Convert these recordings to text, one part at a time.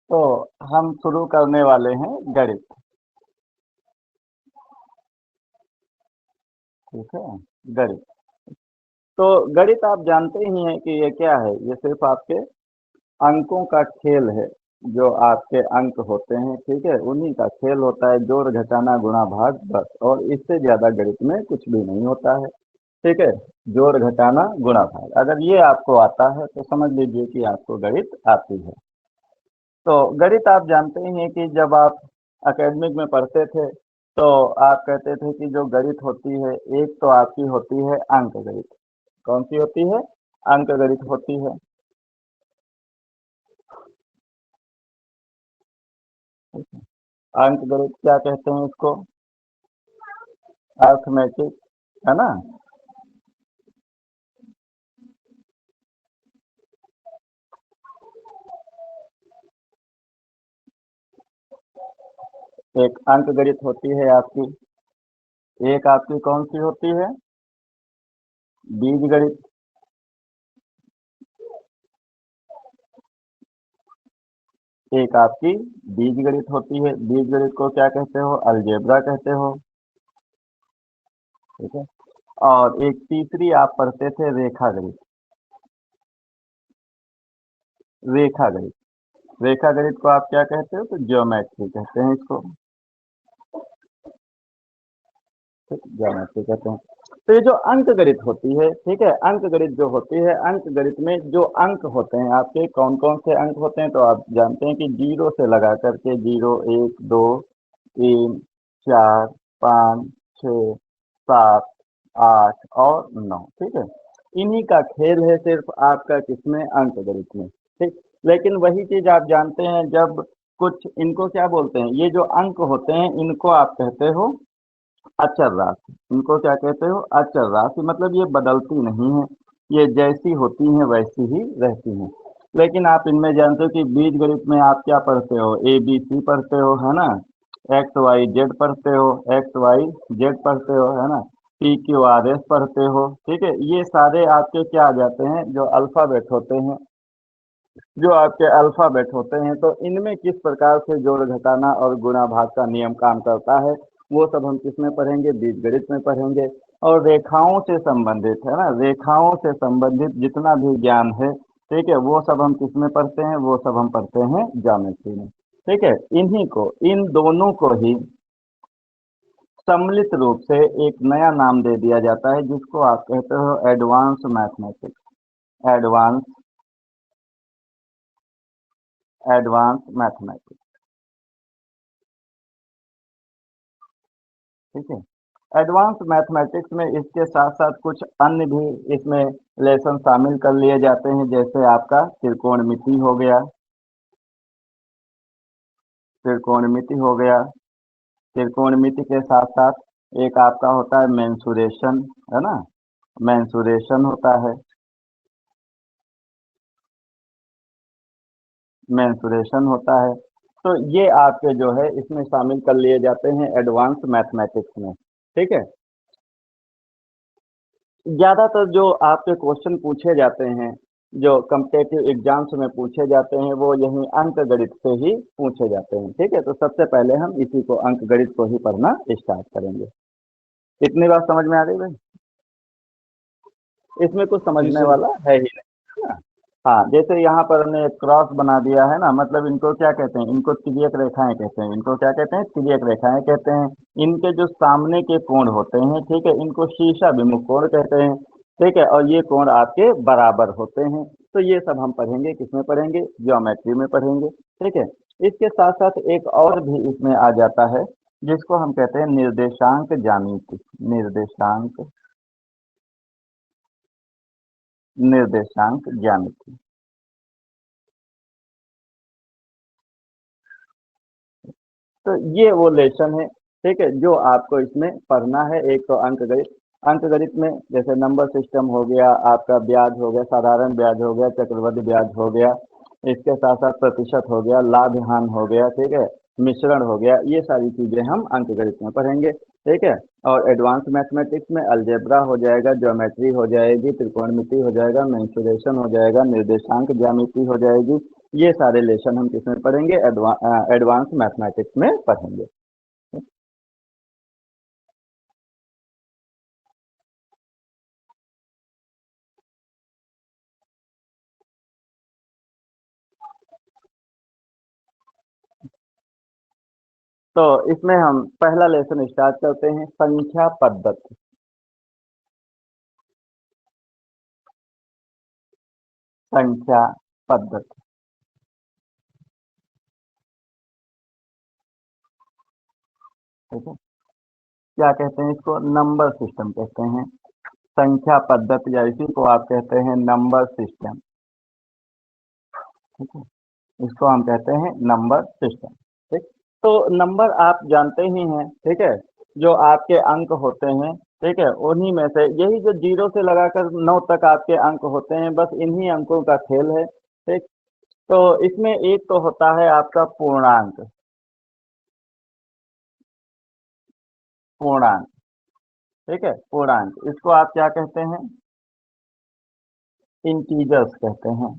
तो हम शुरू करने वाले हैं गणित। ठीक है, गणित। तो गणित आप जानते ही हैं कि ये क्या है। ये सिर्फ आपके अंकों का खेल है। जो आपके अंक होते हैं, ठीक है, उन्हीं का खेल होता है। जोड़ घटाना गुणा भाग बस, और इससे ज्यादा गणित में कुछ भी नहीं होता है। ठीक है, जोड़ घटाना गुणा भाग अगर ये आपको आता है तो समझ लीजिए कि आपको गणित आती है। तो गणित आप जानते ही हैं कि जब आप एकेडमिक में पढ़ते थे तो आप कहते थे कि जो गणित होती है, एक तो आपकी होती है अंक गणित। कौन सी होती है? अंक गणित होती है। अंक गणित क्या कहते हैं इसको? अर्थमेटिक, है ना। एक अंक गणित होती है आपकी, एक आपकी कौन सी होती है? बीज गणित। एक आपकी बीज गणित होती है। बीज गणित को क्या कहते हो? अलजेब्रा कहते हो। ठीक है। और एक तीसरी आप पढ़ते थे रेखा गणित। रेखा गणित, रेखा गणित को आप क्या कहते हो? तो ज्योमेट्री कहते हैं इसको। ठीक, ज्योमेट्री कहते हैं। तो ये जो अंक गणित होती है, ठीक है, अंक गणित जो होती है, अंक गणित में जो अंक होते हैं आपके, कौन कौन से अंक होते हैं? तो आप जानते हैं कि जीरो से लगा करके, जीरो, एक, दो, तीन, चार, पाँच, छ, सात, आठ और नौ। ठीक है, इन्हीं का खेल है सिर्फ आपका किसमें? अंक गणित में। ठीक। लेकिन वही चीज आप जानते हैं, जब कुछ इनको क्या बोलते हैं, ये जो अंक होते हैं इनको आप कहते हो अचर राशि। इनको क्या कहते हो? अचर राशि। मतलब ये बदलती नहीं है, ये जैसी होती हैं वैसी ही रहती हैं। लेकिन आप इनमें जानते हो कि बीज गणित में आप क्या पढ़ते हो? ए बी सी पढ़ते हो, है ना। एक्स वाई जेड पढ़ते हो, एक्स वाई जेड पढ़ते हो, है ना। पी क्यू आर एस पढ़ते हो। ठीक है, ये सारे आपके क्या आ जाते हैं? जो अल्फाबेट होते हैं, जो आपके अल्फाबेट होते हैं। तो इनमें किस प्रकार से जोड़ घटाना और गुणा भाग का नियम काम करता है, वो सब हम किसमें पढ़ेंगे? बीजगणित में पढ़ेंगे। और रेखाओं से संबंधित, है ना, रेखाओं से संबंधित जितना भी ज्ञान है, ठीक है, वो सब हम किसमें पढ़ते हैं? वो सब हम पढ़ते हैं ज्योमेट्री में। ठीक है, इन्हीं को, इन दोनों को ही सम्मिलित रूप से एक नया नाम दे दिया जाता है, जिसको आप कहते हो advance mathematics. Advance, advance mathematics. ठीक है, एडवांस मैथमेटिक्स में इसके साथ साथ कुछ अन्य भी इसमें लेसन शामिल कर लिए जाते हैं। जैसे आपका त्रिकोणमिति हो गया, त्रिकोणमिति हो गया। त्रिकोणमिति के साथ साथ एक आपका होता है मेंसुरेशन, है ना। मेंसुरेशन होता है, मेंसुरेशन होता है। तो ये आपके जो है इसमें शामिल कर लिए जाते हैं एडवांस मैथमेटिक्स में। ठीक है, ज्यादातर जो आपके क्वेश्चन पूछे जाते हैं, जो कम्पिटेटिव एग्जाम्स में पूछे जाते हैं, वो यही अंक गणित से ही पूछे जाते हैं। ठीक है, तो सबसे पहले हम इसी को, अंक गणित को ही पढ़ना स्टार्ट करेंगे। इतनी बात समझ में आ गई भाई? इसमें कुछ जी समझने सर। वाला है ही नहीं, है ना। हाँ, जैसे यहाँ पर हमने एक क्रॉस बना दिया है ना, मतलब इनको क्या कहते हैं? इनको तिर्यक रेखाएं कहते हैं। इनको क्या कहते हैं? तिर्यक रेखाएं कहते हैं। इनके जो सामने के कोण होते हैं, ठीक है, इनको शीर्ष अभिमुख कोण कहते हैं। ठीक है, और ये कोण आपके बराबर होते हैं। तो ये सब हम पढ़ेंगे, किसमें पढ़ेंगे? ज्योमेट्री में पढ़ेंगे। ठीक है, इसके साथ साथ एक और भी इसमें आ जाता है, जिसको हम कहते हैं निर्देशांक ज्यामिति। निर्देशांक, निर्देशांक ज्यामिति। तो ये वो लेसन है, ठीक है, जो आपको इसमें पढ़ना है। एक तो अंक गणित, अंक गणित में जैसे नंबर सिस्टम हो गया, आपका ब्याज हो गया, साधारण ब्याज हो गया, चक्रवृद्धि ब्याज हो गया, इसके साथ साथ प्रतिशत हो गया, लाभ हानि हो गया, ठीक है, मिश्रण हो गया, ये सारी चीजें हम अंक गणित में पढ़ेंगे। ठीक है, और एडवांस मैथमेटिक्स में अलजेब्रा हो जाएगा, ज्योमेट्री हो जाएगी, त्रिकोणमिति हो जाएगा, मेंसुरेशन हो जाएगा, निर्देशांक ज्यामिति हो जाएगी। ये सारे लेसन हम किसमें पढ़ेंगे? एडवांस मैथमेटिक्स में पढ़ेंगे। तो इसमें हम पहला लेसन स्टार्ट करते हैं, संख्या पद्धति। संख्या पद्धति, ठीक है। क्या कहते हैं इसको? नंबर सिस्टम कहते हैं। संख्या पद्धति या इसी को आप कहते हैं नंबर सिस्टम, ठीक है। इसको हम कहते हैं नंबर सिस्टम, ठीक। तो नंबर आप जानते ही हैं, ठीक है। जो आपके अंक होते हैं, ठीक है, उन्हीं में से यही जो 0 से लगाकर 9 तक आपके अंक होते हैं, बस इन्हीं अंकों का खेल है, ठीक। तो इसमें एक तो होता है आपका पूर्णांक। पूर्णांक, ठीक है, पूर्णांक, इसको आप क्या कहते हैं? इंटीजर्स कहते हैं,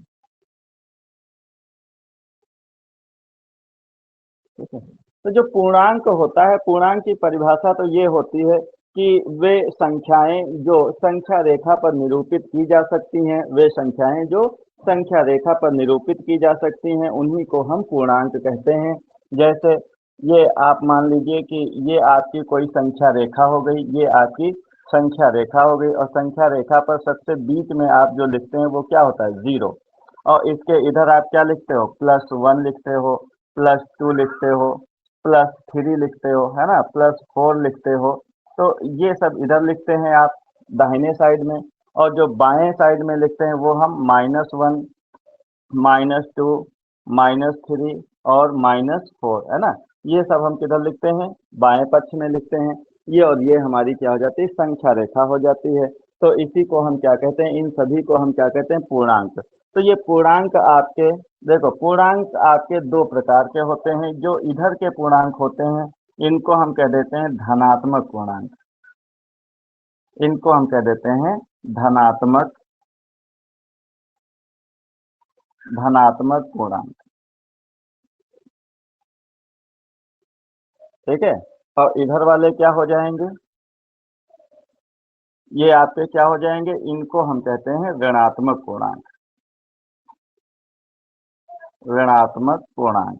ठीक है। तो जो पूर्णांक होता है, पूर्णांक की परिभाषा तो ये होती है कि वे संख्याएं जो संख्या रेखा पर निरूपित की जा सकती हैं, वे संख्याएं जो संख्या रेखा पर निरूपित की जा सकती हैं, उन्हीं को हम पूर्णांक कहते हैं। जैसे ये आप मान लीजिए कि ये आपकी कोई संख्या रेखा हो गई, ये आपकी संख्या रेखा हो गई, और संख्या रेखा पर सबसे बीच में आप जो लिखते हैं वो क्या होता है? 0। और इसके इधर आप क्या लिखते हो? +1 लिखते हो, +2 लिखते हो, +3 लिखते हो, है ना, +4 लिखते हो। तो ये सब इधर लिखते हैं आप दाहिने साइड में, और जो बाएं साइड में लिखते हैं वो हम -1, -2, -3 और -4, है ना। ये सब हम किधर लिखते हैं? बाएं पक्ष में लिखते हैं। ये और ये हमारी क्या हो जाती है? संख्या रेखा हो जाती है। तो इसी को हम क्या कहते हैं? इन सभी को हम क्या कहते हैं? पूर्णांक। तो ये पूर्णांक आपके, देखो, पूर्णांक आपके दो प्रकार के होते हैं। जो इधर के पूर्णांक होते हैं, इनको हम कह देते हैं धनात्मक पूर्णांक। इनको हम कह देते हैं धनात्मक धनात्मक पूर्णांक, ठीक है। और इधर वाले क्या हो जाएंगे? ये आपके क्या हो जाएंगे? इनको हम कहते हैं ऋणात्मक पूर्णांक। ऋणात्मक पूर्णांक,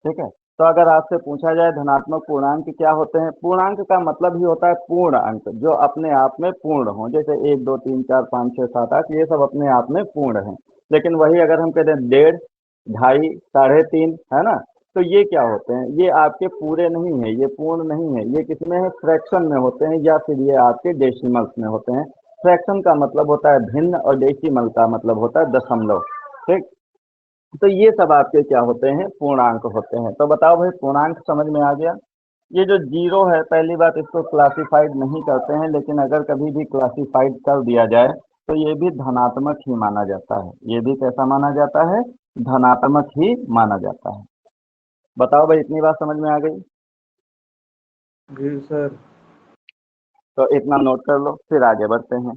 ठीक है। तो अगर आपसे पूछा जाए धनात्मक पूर्णांक क्या होते हैं? पूर्णांक का मतलब ही होता है पूर्ण अंक, जो अपने आप में पूर्ण हो। जैसे 1, 2, 3, 4, 5, 6, 7, 8, ये सब अपने आप में पूर्ण हैं। लेकिन वही अगर हम कहते हैं 1.5, 2.5, 3.5, है ना, तो ये क्या होते हैं? ये आपके पूरे नहीं है, ये पूर्ण नहीं है। ये किसमें है? फ्रैक्शन में होते हैं, या फिर ये आपके डेसिमल्स में होते हैं। फ्रैक्शन का मतलब होता है भिन्न, और डेसिमल का मतलब होता है दशमलव, ठीक। तो ये सब आपके क्या होते हैं? पूर्णांक होते हैं। तो बताओ भाई, पूर्णांक समझ में आ गया? ये जो 0 है, पहली बात, इसको क्लासिफाइड नहीं करते हैं, लेकिन अगर कभी भी क्लासिफाइड कर दिया जाए तो ये भी धनात्मक ही माना जाता है। ये भी कैसा माना जाता है? धनात्मक ही माना जाता है। बताओ भाई, इतनी बात समझ में आ गई? जी सर। तो इतना नोट कर लो, फिर आगे बढ़ते हैं।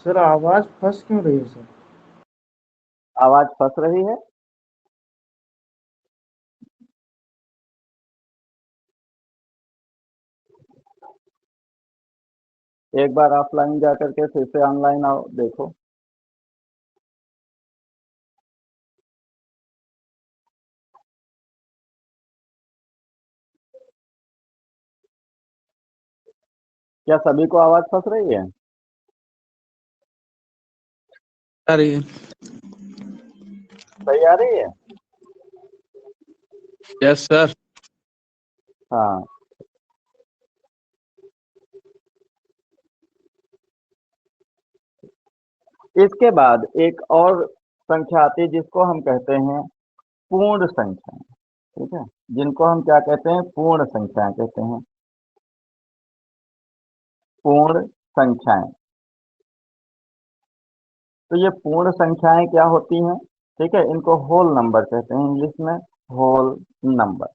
सर आवाज फंस क्यों रही है सर? आवाज फंस रही है? एक बार ऑफलाइन जा करके फिर से ऑनलाइन आओ, देखो। क्या सभी को आवाज फंस रही है? आ रही है। सही आ रही है? Yes sir. हाँ। इसके बाद एक और संख्या आती है जिसको हम कहते हैं पूर्ण संख्या, ठीक है। जिनको हम क्या कहते हैं? पूर्ण संख्याएं कहते हैं। पूर्ण संख्याएं। तो ये पूर्ण संख्याएं क्या होती हैं? ठीक है, इनको होल नंबर कहते हैं इंग्लिश में, होल नंबर।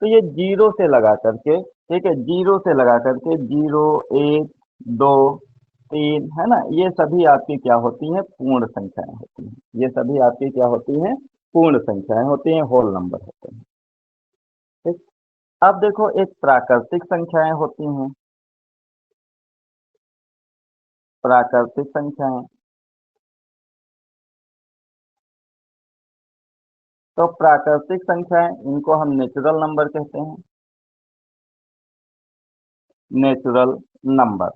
तो ये जीरो से लगा करके, ठीक है, जीरो से लगा करके 0, 1, 2, 3, है ना, ये सभी आपकी क्या होती हैं, पूर्ण संख्याएं होती हैं। ये सभी आपकी क्या होती हैं, पूर्ण संख्याएं होती हैं, होल नंबर होते हैं। ठीक। अब देखो एक प्राकृतिक संख्याएं होती हैं, प्राकृतिक संख्याएं। तो प्राकृतिक संख्याएं, इनको हम नेचुरल नंबर कहते हैं, नेचुरल नंबर।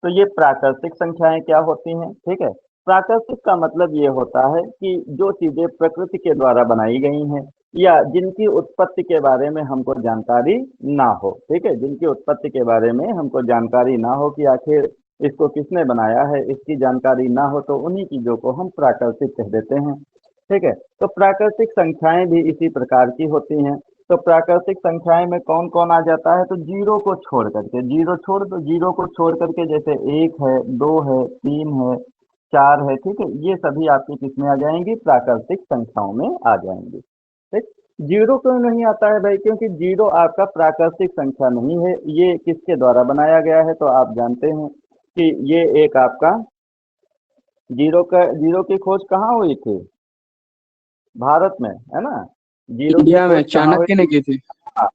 तो ये प्राकृतिक संख्याएं क्या होती हैं, ठीक है। प्राकृतिक का मतलब ये होता है कि जो चीजें प्रकृति के द्वारा बनाई गई हैं या जिनकी उत्पत्ति के बारे में हमको जानकारी ना हो, ठीक है, जिनकी उत्पत्ति के बारे में हमको जानकारी ना हो कि आखिर इसको किसने बनाया है, इसकी जानकारी ना हो, तो उन्हीं चीजों को हम प्राकृतिक कह देते हैं। ठीक है। तो प्राकृतिक संख्याएं भी इसी प्रकार की होती हैं। तो प्राकृतिक संख्याएं में कौन कौन आ जाता है, तो जीरो को छोड़ करके, जीरो छोड़ दो, जीरो को छोड़ करके जैसे 1 है, 2 है, 3 है, 4 है, ठीक है, ये सभी आपकी किस में आ जाएंगी, प्राकृतिक संख्याओं में आ जाएंगी। ठीक। जीरो क्यों नहीं आता है भाई, क्योंकि जीरो आपका प्राकृतिक संख्या नहीं है, ये किसके द्वारा बनाया गया है, तो आप जानते हैं कि ये एक आपका जीरो की खोज कहाँ हुई थी, भारत में, है ना, जीरो की इंडिया में खोज कहाँ हुई चाणक्य ने थी। की थी। हाँ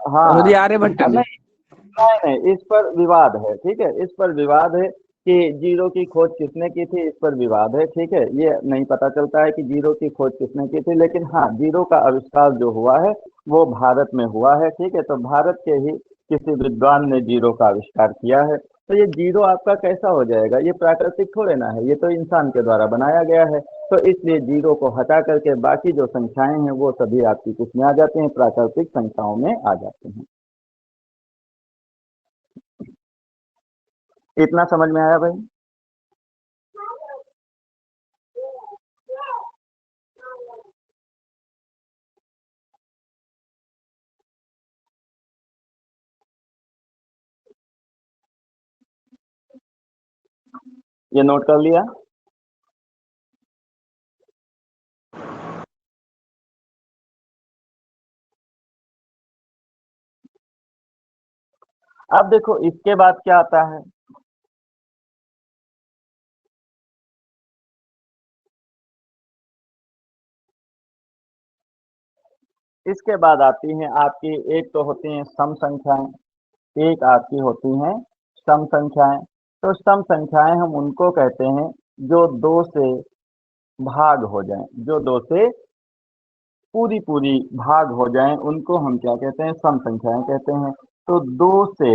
हाँ, और आर्यभट्ट ने। नहीं नहीं नहीं, इस पर विवाद है, ठीक है, इस पर विवाद है कि जीरो की खोज किसने की थी, इस पर विवाद है, ठीक है, ये नहीं पता चलता है कि जीरो की खोज किसने की थी, लेकिन हाँ, जीरो का आविष्कार जो हुआ है वो भारत में हुआ है, ठीक है, तो भारत के ही किसी विद्वान ने जीरो का आविष्कार किया है। तो ये जीरो आपका कैसा हो जाएगा, ये प्राकृतिक थोड़े ना है, ये तो इंसान के द्वारा बनाया गया है। तो इसलिए जीरो को हटा करके बाकी जो संख्याएं हैं वो सभी आपकी किसमें आ जाती हैं, प्राकृतिक संख्याओं में आ जाती हैं। इतना समझ में आया भाई। ये नोट कर लिया। अब देखो इसके बाद क्या आता है, इसके बाद आती हैं आपकी, एक तो होती हैं सम संख्याएं, एक आपकी होती हैं सम संख्याएं। तो सम संख्याएं हम उनको कहते हैं जो दो से भाग हो जाएं, जो दो से पूरी पूरी भाग हो जाएं, उनको हम क्या कहते हैं, सम संख्याएं कहते हैं। तो दो से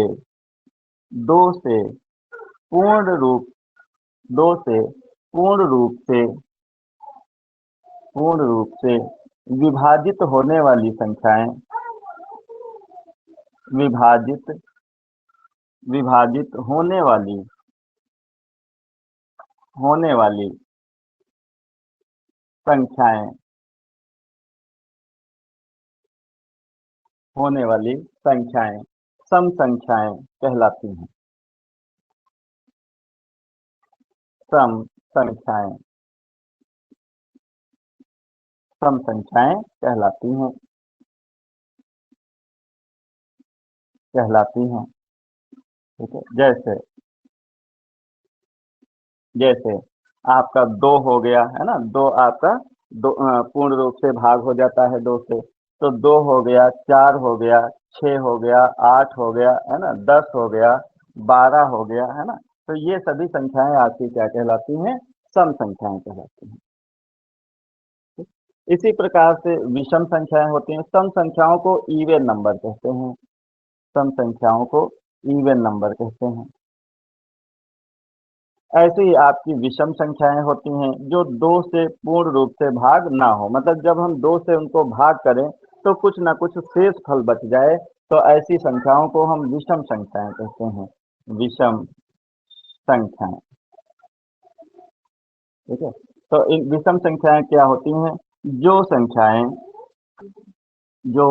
पूर्ण रूप दो से पूर्ण रूप से पूर्ण रूप से विभाजित होने वाली संख्याएं, विभाजित विभाजित होने वाली संख्याएं, होने वाली संख्याएं सम संख्याएं कहलाती हैं, सम संख्याएं सम संख्याएं कहलाती हैं। ठीक है, जैसे जैसे आपका दो हो गया, है ना, दो आपका पूर्ण रूप से भाग हो जाता है दो से, तो दो हो गया, चार हो गया, छः हो गया, आठ हो गया, है ना, 10 हो गया, 12 हो गया, है ना, तो ये सभी संख्याएं आपकी क्या कहलाती हैं, सम संख्याएं कहलाती हैं। इसी प्रकार से विषम संख्याएं होती हैं, सम संख्याओं को इवन नंबर कहते हैं, सम संख्याओं को इवन नंबर कहते हैं। ऐसे ही आपकी विषम संख्याएं होती हैं जो दो से पूर्ण रूप से भाग ना हो, मतलब जब हम दो से उनको भाग करें तो कुछ ना कुछ शेष फल बच जाए, तो ऐसी संख्याओं को हम विषम संख्याएं कहते हैं, विषम संख्याएं। ठीक है। तो इन विषम संख्याएं क्या होती हैं, जो संख्याएं जो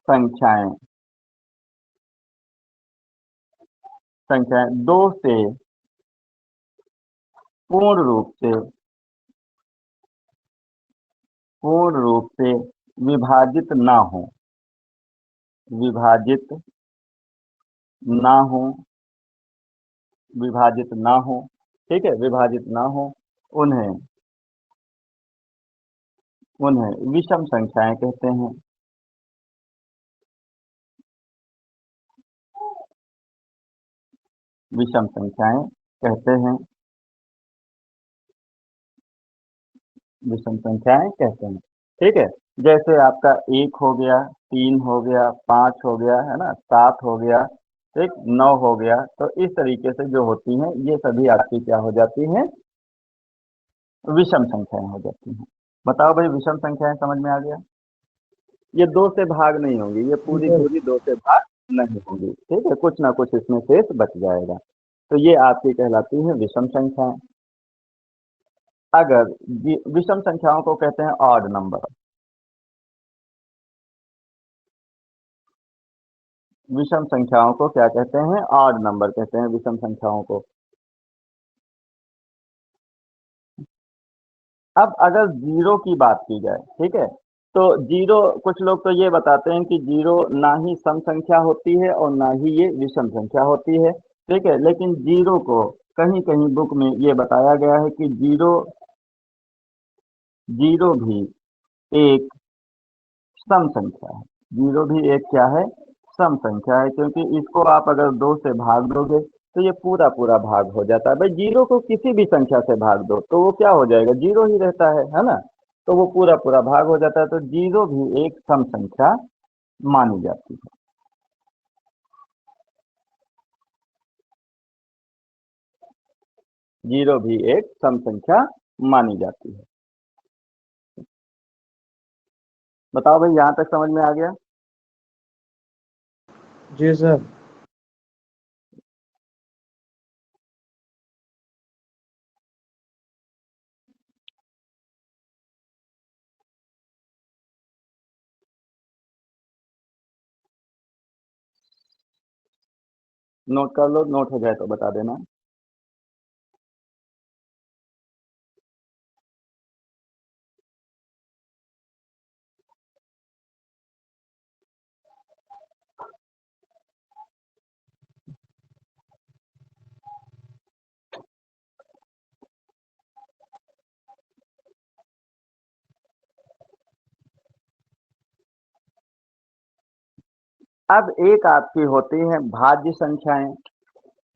संख्याएं संख्याएं पूर्ण रूप से पूर्ण रूप से विभाजित ना हो, विभाजित ना हो, विभाजित ना हो, ठीक है, विभाजित ना हो, उन्हें उन्हें विषम संख्याएं कहते हैं। विषम संख्याएं कहते हैं, विषम संख्याएं कहते हैं, ठीक है। जैसे आपका 1 हो गया, 3 हो गया, 5 हो गया, है ना, 7 हो गया, ठीक, 9 हो गया। तो इस तरीके से जो होती हैं ये सभी आपकी क्या हो जाती हैं, विषम संख्याएं हो जाती हैं। बताओ भाई, विषम संख्याएं समझ में आ गया? ये 2 से भाग नहीं होंगी, ये जी पूरी सर। पूरी 2 से भाग नहीं होंगी, ठीक है, कुछ ना कुछ इसमें शेष बच जाएगा। तो ये आपकी कहलाती है विषम संख्याएं। अगर विषम संख्याओं को कहते हैं ऑड नंबर, विषम संख्याओं को क्या कहते हैं, ऑड नंबर कहते हैं विषम संख्याओं को। अब अगर जीरो की बात की जाए, ठीक है, तो जीरो, कुछ लोग तो ये बताते हैं कि जीरो ना ही सम संख्या होती है और ना ही ये विषम संख्या होती है, ठीक है, लेकिन जीरो को कहीं कहीं बुक में ये बताया गया है कि जीरो जीरो भी एक सम संख्या है। जीरो भी एक क्या है, सम संख्या है, क्योंकि इसको आप अगर 2 से भाग दोगे तो ये पूरा पूरा भाग हो जाता है। भाई जीरो को किसी भी संख्या से भाग दो तो वो क्या हो जाएगा, जीरो ही रहता है ना, तो वो पूरा पूरा भाग हो जाता है। तो जीरो भी एक सम संख्या मानी जाती है। जीरो भी एक सम संख्या मानी जाती है। बताओ भाई, यहाँ तक समझ में आ गया? जी सर। नोट कर लो, नोट हो जाए तो बता देना। अब एक आपकी होती है भाज्य संख्याएं,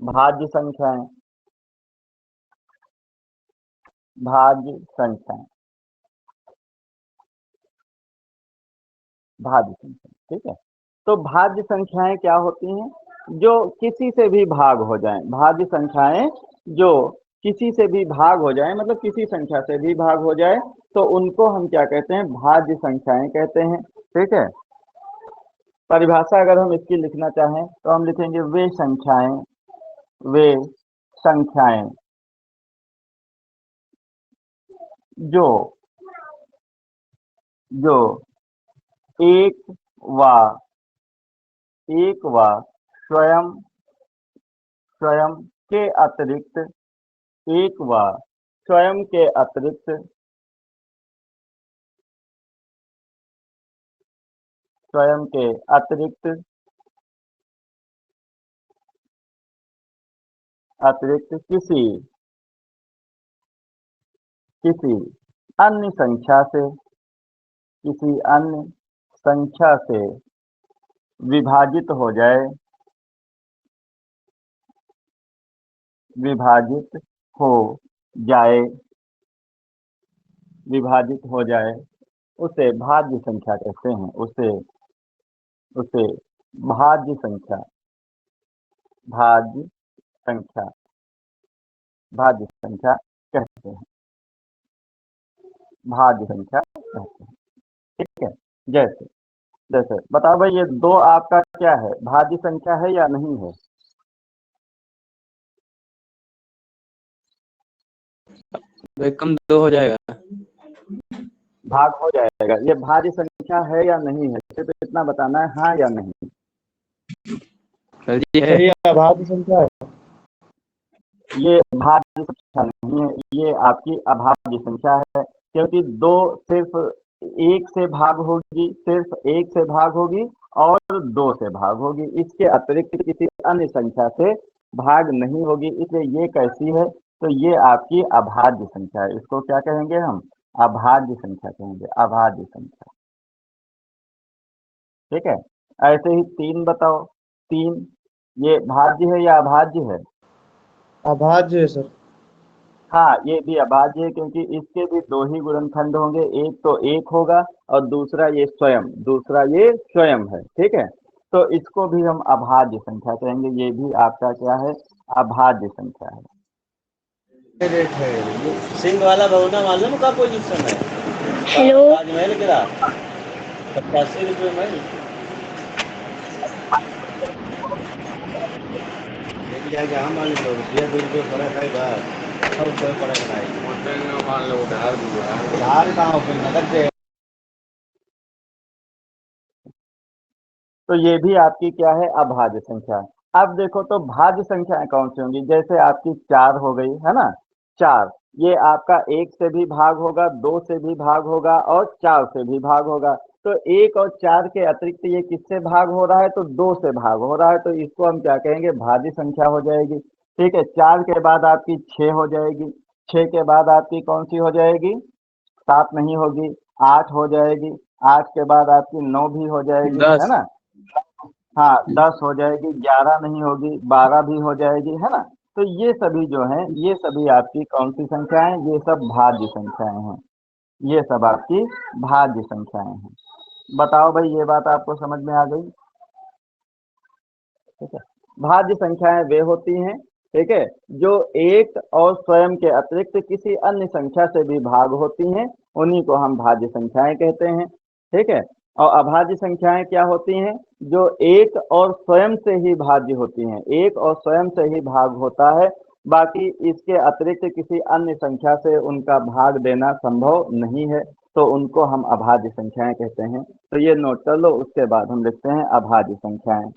भाज्य संख्याएं, भाज्य संख्याएं, भाज्य संख्या, ठीक है। तो भाज्य संख्याएं क्या होती हैं, जो किसी से भी भाग हो जाएं, भाज्य संख्याएं जो किसी से भी भाग हो जाएं, मतलब किसी संख्या से भी भाग हो जाए, तो उनको हम क्या कहते हैं, भाज्य संख्याएं कहते हैं, ठीक है। परिभाषा अगर हम इसकी लिखना चाहें तो हम लिखेंगे वे संख्याएं जो जो एक व स्वयं स्वयं के अतिरिक्त, एक व स्वयं के अतिरिक्त, स्वयं के अतिरिक्त अतिरिक्त किसी किसी अन्य संख्या से, किसी अन्य संख्या से विभाजित हो जाए, विभाजित हो जाए, विभाजित हो जाए, उसे भाज्य संख्या कहते हैं। उसे उसे भाज्य संख्या, भाज्य संख्या, भाज्य संख्या कहते हैं, भाज्य संख्या कहते हैं, ठीक है। जैसे जैसे बताओ भाई, ये दो आपका क्या है, भाज्य संख्या है या नहीं है? भाई कम दो हो जाएगा। भाग हो जाएगा, ये भाज्य संख्या है या नहीं है, सिर्फ इतना बताना है, हाँ या नहीं। सर जी है। ये अभाज्य संख्या है। ये भाज्य संख्या नहीं है, ये आपकी अभाज्य संख्या है, क्योंकि दो सिर्फ एक से भाग होगी, सिर्फ एक से भाग होगी और दो से भाग होगी, इसके अतिरिक्त किसी अन्य संख्या से भाग नहीं होगी, इसलिए ये कैसी है, तो ये आपकी अभाज्य संख्या है। इसको क्या कहेंगे हम? अभाज्य संख्या कहेंगे, अभाज्य संख्या। ठीक है। ऐसे ही 3 बताओ। 3 ये भाज्य है या अभाज्य है? अभाज्य है सर। हाँ, ये भी अभाज्य है क्योंकि इसके भी दो ही गुणनखंड होंगे, एक तो एक होगा और दूसरा ये स्वयं है। ठीक है। तो इसको भी हम अभाज्य संख्या कहेंगे, ये भी आपका क्या है? अभाज्य संख्या है। रेट है ये सिंह वाला भवना मालूम का पोजीशन है? हेलो। ताजमहल गिरा 85 रुपये में। लेके जाके हम मान लो रुपया 2 रुपये फर्क है बस, 100 रुपये फर्क नहीं। मान लो उधार कहाँ हो फिर नकद दे। तो ये भी आपकी क्या है? अभाज्य संख्या। अब देखो तो भाज्य संख्याएं कौन सी होंगी? जैसे आपकी 4 हो गई है ना। 4 ये आपका 1 से भी भाग होगा, 2 से भी भाग होगा और 4 से भी भाग होगा। तो 1 और 4 के अतिरिक्त ये किससे भाग हो रहा है? तो 2 से भाग हो रहा है, तो इसको हम क्या कहेंगे? भाज्य संख्या हो जाएगी। ठीक है। 4 के बाद आपकी 6 हो जाएगी, 6 के बाद आपकी कौन सी हो जाएगी? 7 नहीं होगी, 8 हो जाएगी, 8 के बाद आपकी 9 भी हो जाएगी, है 10। ना। हाँ, 10 हो जाएगी, 11 नहीं होगी, 12 भी हो जाएगी, है ना। तो ये सभी जो हैं, ये सभी आपकी कौन सी संख्याएं? ये सब भाज्य संख्याएं हैं। ये सब आपकी भाज्य संख्याएं हैं। बताओ भाई, ये बात आपको समझ में आ गई? ठीक है। भाज्य संख्याएं वे होती हैं, ठीक है, जो एक और स्वयं के अतिरिक्त किसी अन्य संख्या से भी भाग होती हैं, उन्हीं को हम भाज्य संख्याएं कहते हैं। ठीक है। और अभाज्य संख्याएं क्या होती हैं? जो एक और स्वयं से ही भाज्य होती हैं, एक और स्वयं से ही भाग होता है, बाकी इसके अतिरिक्त किसी अन्य संख्या से उनका भाग देना संभव नहीं है, तो उनको हम अभाज्य संख्याएं कहते हैं। तो ये नोट कर लो, उसके बाद हम लिखते हैं अभाज्य संख्याएं।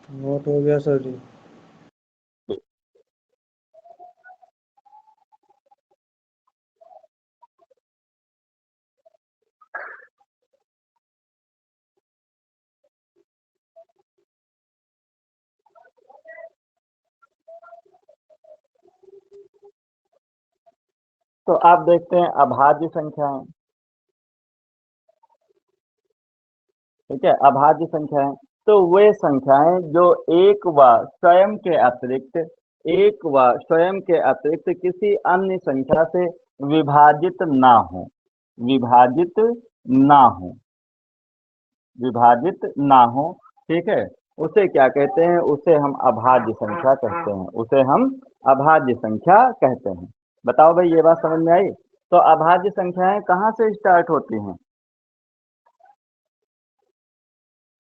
नोट हो गया सर जी। तो आप देखते हैं अभाज्य संख्याएं। ठीक है। अभाज्य संख्याएं तो वे संख्याएं जो एक व स्वयं के अतिरिक्त किसी अन्य संख्या से विभाजित ना हो, विभाजित ना हो, विभाजित ना हो। ठीक है। उसे क्या कहते हैं? उसे हम अभाज्य संख्या कहते हैं, उसे हम अभाज्य संख्या कहते हैं। बताओ भाई, ये बात समझ में आई? तो अभाज्य संख्याएं कहाँ से स्टार्ट होती हैं?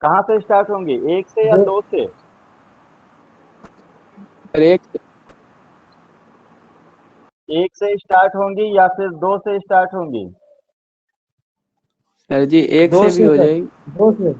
कहाँ से स्टार्ट होंगी? 1 से या 2 से? सर 1 1 से स्टार्ट होंगी या फिर 2 से स्टार्ट होंगी? सर जी 1 दो से भी से हो सर, जाएगी। 2 से।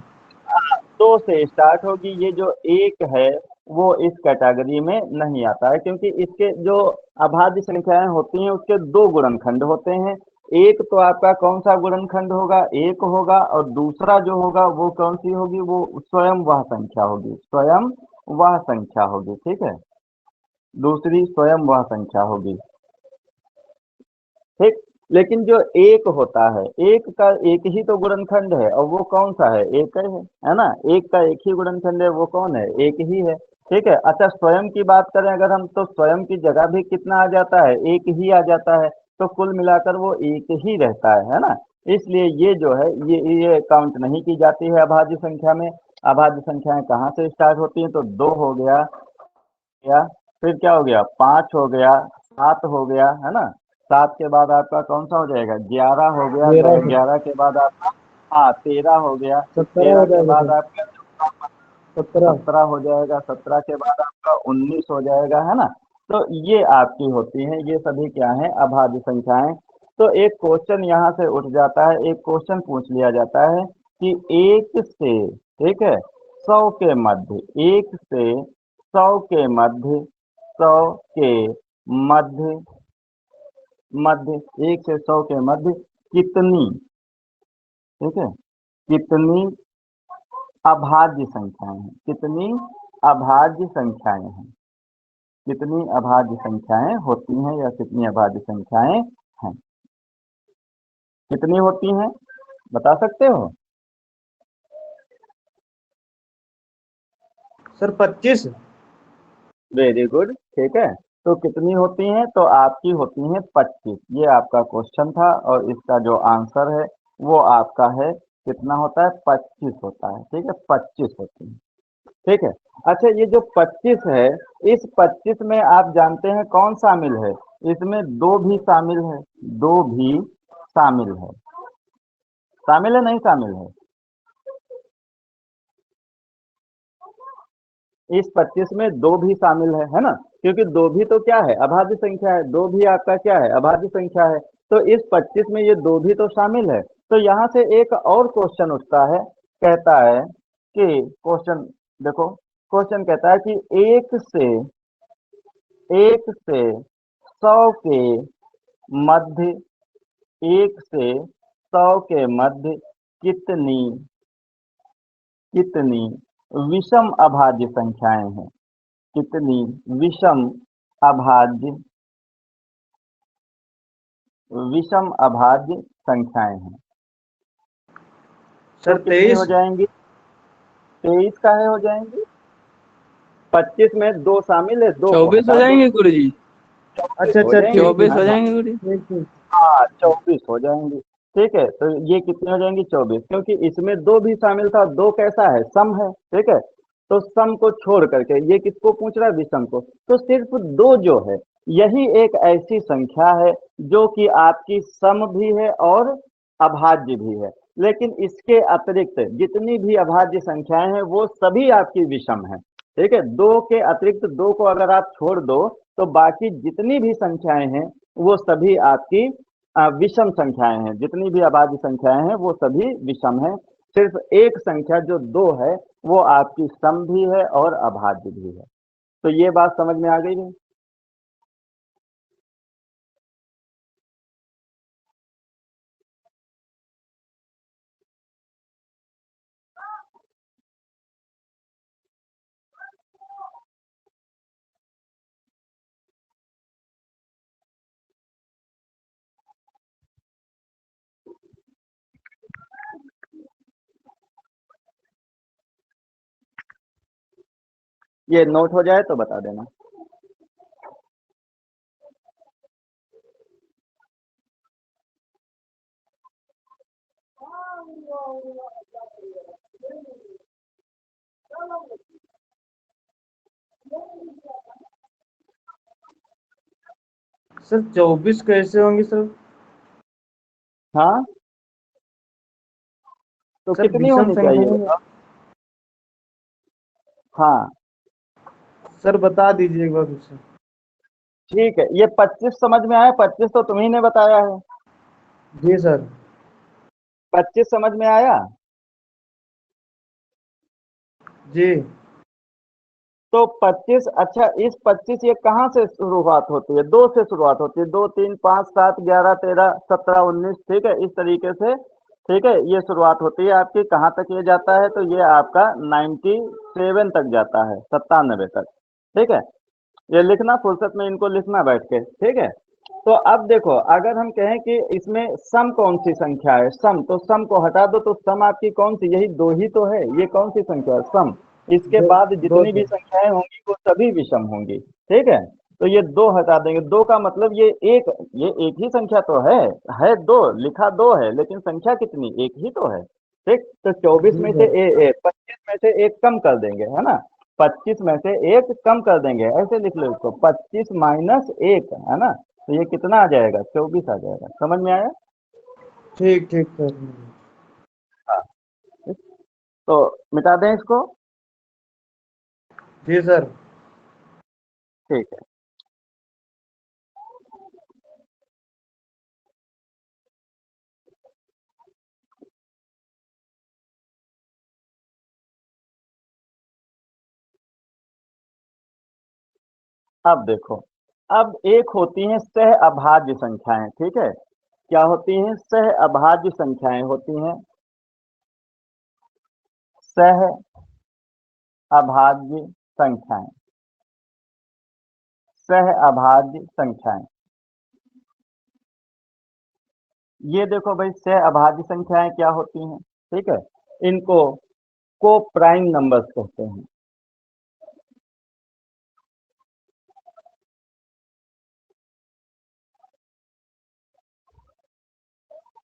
2 से स्टार्ट होगी। ये जो 1 है वो इस कैटेगरी में नहीं आता है, क्योंकि इसके जो अभाज्य संख्याएं होती हैं उसके 2 गुणनखंड होते हैं। एक तो आपका कौन सा गुणनखंड होगा? 1 होगा, और दूसरा जो होगा वो कौन सी होगी? वो स्वयं वह संख्या होगी, स्वयं वह संख्या होगी। ठीक है। दूसरी स्वयं वह संख्या होगी। ठीक। लेकिन जो एक होता है, एक का एक ही तो गुणनखंड है, और वो कौन सा है? एक है ना। एक का एक ही गुणनखंड है, वो कौन है? एक ही है। ठीक है। अच्छा, स्वयं की बात करें अगर हम, तो स्वयं की जगह भी कितना आ जाता है? एक ही आ जाता है। तो कुल मिलाकर वो एक ही रहता है ना। इसलिए ये जो है, ये काउंट नहीं की जाती है अभाज्य संख्या में। अभाज्य संख्याएं कहाँ से स्टार्ट होती हैं? तो 2 हो गया, फिर क्या हो गया? 5 हो गया, 7 हो गया, है ना। 7 के बाद आपका कौन सा हो जाएगा? 11 हो गया, 13 से 11 के बाद आपका, हाँ, 13 हो गया, 17 13 हो के जाएगा बाद सर। आपका 17। 17 हो जाएगा, 17 के बाद आपका 19 हो जाएगा, है ना। तो ये आपकी होती हैं, ये सभी क्या हैं, अभाज्य संख्याएं। तो एक क्वेश्चन यहाँ से उठ जाता है, एक क्वेश्चन पूछ लिया जाता है कि 1 से, ठीक है, 100 के मध्य, 1 से 100 के मध्य, 100 के मध्य, मध्य 1 से 100 के मध्य कितनी, ठीक है, कितनी अभाज्य संख्याएं हैं, कितनी अभाज्य संख्याएं हैं, कितनी अभाज्य संख्याएं होती हैं या कितनी अभाज्य संख्याएं हैं, कितनी होती हैं, बता सकते हो? सर 25। वेरी गुड, ठीक है। तो कितनी होती हैं, तो आपकी होती हैं 25। ये आपका क्वेश्चन था और इसका जो आंसर है वो आपका है, कितना होता है, 25 होता है, ठीक है, 25 होती है, ठीक है। अच्छा, ये जो 25 है, इस 25 में आप जानते हैं कौन शामिल है, इसमें दो भी शामिल है, दो भी शामिल है, शामिल है नहीं शामिल है, इस 25 में दो भी शामिल है ना, क्योंकि दो भी तो क्या है, अभाज्य संख्या है, दो भी आपका क्या है, अभाज्य संख्या है। तो इस 25 में ये दो भी तो शामिल है। तो यहाँ से एक और क्वेश्चन उठता है, कहता है कि क्वेश्चन देखो, क्वेश्चन कहता है कि एक से 100 के मध्य, 1 से 100 के मध्य कितनी, कितनी विषम अभाज्य संख्याएं हैं, कितनी विषम अभाज्य, विषम अभाज्य संख्याएं हैं। तो सर कितनी हो 23। जाएंगी, 23 का है हो जाएंगी, 25 में दो शामिल है, दो को 24 हो हटा दो, जाएंगे गुरु जी। 24 अच्छा हो अच्छा, जाएंगी, ठीक 24 है हो ना। जाएंगे गुरु जी। ठीक ठीक। हाँ, 24 हो जाएंगी, ठीक है। तो ये कितनी हो जाएंगी, 24, क्योंकि इसमें दो भी शामिल था, दो कैसा है, सम है, ठीक है। तो सम को छोड़ करके ये किसको पूछ रहा है, विषम को। तो सिर्फ दो जो है, यही एक ऐसी संख्या है जो कि आपकी सम भी है और अभाज्य भी है। लेकिन इसके अतिरिक्त जितनी भी अभाज्य संख्याएं हैं वो सभी आपकी विषम है, ठीक है। दो के अतिरिक्त, दो को अगर आप छोड़ दो तो बाकी जितनी भी संख्याएं हैं वो सभी आपकी विषम संख्याएं हैं, जितनी भी अभाज्य संख्याएं हैं वो सभी विषम है। सिर्फ एक संख्या जो दो है वो आपकी सम भी है और अभाज्य भी है। तो ये बात समझ में आ गई है? ये नोट हो जाए तो बता देना। सर 24 कैसे होंगे सर? हाँ, तो सर कितनी विषम होनी चाहिए संख्या में। बताओ। हाँ, सर बता दीजिए एक बार फिर से। ठीक है, ये 25 समझ में आया, 25 तो तुम्ही ने बताया है, जी सर। 25 समझ में आया। जी तो 25, अच्छा, इस 25 ये कहाँ से शुरुआत होती है, दो से शुरुआत होती है, 2 3 5 7 11 13 17 19, ठीक है, इस तरीके से, ठीक है, ये शुरुआत होती है आपकी। कहाँ तक ये जाता है, तो ये आपका 97 तक जाता है, 97 तक, ठीक है। ये लिखना, फुर्सत में इनको लिखना बैठ के, ठीक है। तो अब देखो, अगर हम कहें कि इसमें सम कौन सी संख्या है, सम, तो सम को हटा दो, तो सम आपकी कौन सी, यही दो ही तो है, ये कौन सी संख्या है, सम। इसके दो। बाद दो जितनी भी सर। संख्याएं होंगी वो सभी विषम होंगी, ठीक है। तो ये दो हटा देंगे, दो का मतलब ये एक ही संख्या तो है दो, लिखा दो है, लेकिन संख्या कितनी, एक ही तो है, ठीक। तो 24 जी में से सर। 25 में से एक कम कर देंगे, है ना, 25 में से एक कम कर देंगे, ऐसे लिख लो इसको, 25 माइनस एक, है ना। तो ये कितना आ जाएगा, 24 आ जाएगा, समझ में आया। ठीक ठीक सर। हाँ, ठीक। तो मिटा दें इसको। जी सर। ठीक है। अब देखो, अब एक होती हैं सह अभाज्य संख्याएं, ठीक है। क्या होती हैं? सह अभाज्य संख्याएं होती हैं। सह अभाज्य संख्याएं, सह अभाज्य संख्याएं। ये देखो भाई, सह अभाज्य संख्याएं क्या होती हैं, ठीक है। इनको को प्राइम नंबर्स कहते हैं।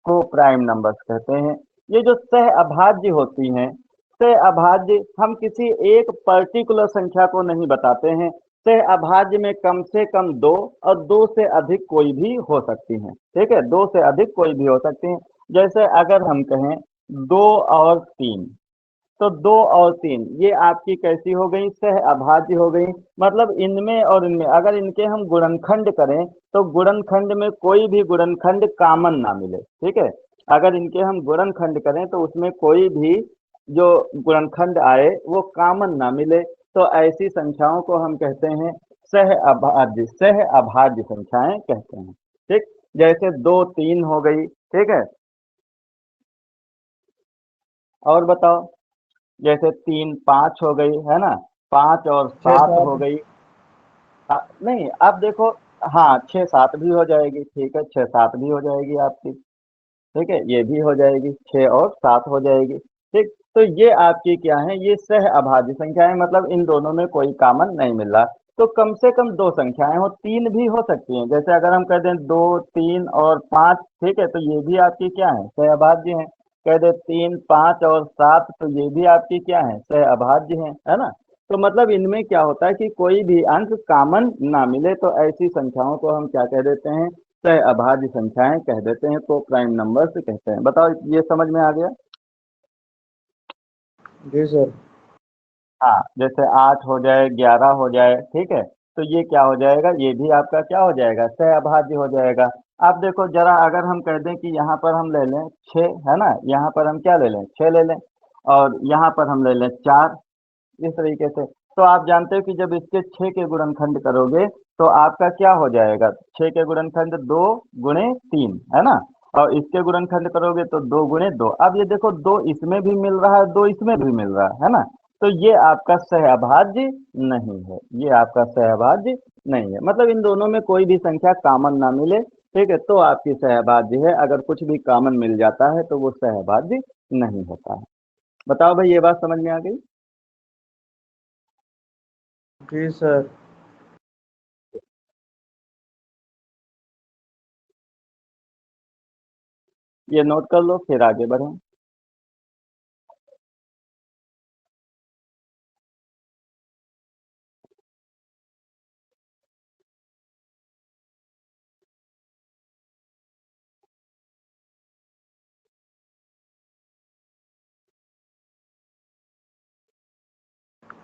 को प्राइम नंबर्स कहते हैं। ये जो सह अभाज्य होती हैं, सह अभाज्य हम किसी एक पर्टिकुलर संख्या को नहीं बताते हैं। सह अभाज्य में कम से कम दो और दो से अधिक कोई भी हो सकती हैं, ठीक है। दो से अधिक कोई भी हो सकती हैं। जैसे अगर हम कहें दो और तीन, तो दो और तीन ये आपकी कैसी हो गई? सह अभाज्य हो गई। मतलब इनमें और इनमें अगर इनके हम गुणनखंड करें तो गुणनखंड में कोई भी गुणनखंड कॉमन ना मिले, ठीक है। अगर इनके हम गुणनखंड करें तो उसमें कोई भी जो गुणनखंड आए वो कॉमन ना मिले, तो ऐसी संख्याओं को हम कहते हैं सह अभाज्य, सह अभाज्य संख्याएं कहते हैं, ठीक। जैसे दो तीन हो गई, ठीक है। और बताओ, जैसे तीन पाँच हो गई, है ना। पाँच और छः सात हो सात। गई। नहीं, अब देखो, हाँ छः सात भी हो जाएगी, ठीक है, छः सात भी हो जाएगी आपकी, ठीक है, ये भी हो जाएगी, छः और सात हो जाएगी, ठीक। तो ये आपकी क्या है? ये सह अभाज्य संख्या है, मतलब इन दोनों में कोई कॉमन नहीं मिल रहा। तो कम से कम दो संख्याएं हो, तीन भी हो सकती हैं। जैसे अगर हम कह दें दो तीन और पाँच, ठीक है, तो ये भी आपकी क्या है? सह अभाज्य है। कह दे तीन पाँच और सात, तो ये भी आपकी क्या है? सह अभाज्य है ना। तो मतलब इनमें क्या होता है कि कोई भी अंक कॉमन ना मिले, तो ऐसी संख्याओं को हम क्या कह देते हैं? सह अभाज्य संख्याएं कह देते हैं, को प्राइम नंबर्स कहते हैं। बताओ, ये समझ में आ गया? जी सर। हाँ, जैसे आठ हो जाए, ग्यारह हो जाए, ठीक है, तो ये क्या हो जाएगा? ये भी आपका क्या हो जाएगा? सह अभाज्य हो जाएगा। आप देखो जरा, अगर हम कह दें कि यहाँ पर हम ले लें छः, है ना, यहाँ पर हम क्या ले लें? छः ले लें, और यहाँ पर हम ले लें चार, इस तरीके से। तो आप जानते हो कि जब इसके छः के गुणनखंड करोगे तो आपका क्या हो जाएगा? छः के गुणनखंड दो गुणे तीन, है ना। और इसके गुणनखंड करोगे तो दो गुणे दो। अब ये देखो, दो इसमें भी मिल रहा है, दो इसमें भी मिल रहा है ना। तो ये आपका सहअभाज्य नहीं है, ये आपका सहअभाज्य नहीं है। मतलब इन दोनों में कोई भी संख्या कॉमन ना मिले, ठीक है, तो आपकी सहअभाज्य है। अगर कुछ भी कॉमन मिल जाता है तो वो सहअभाज्य नहीं होता है। बताओ भाई, ये बात समझ में आ गई? जी सर। ये नोट कर लो, फिर आगे बढ़ें।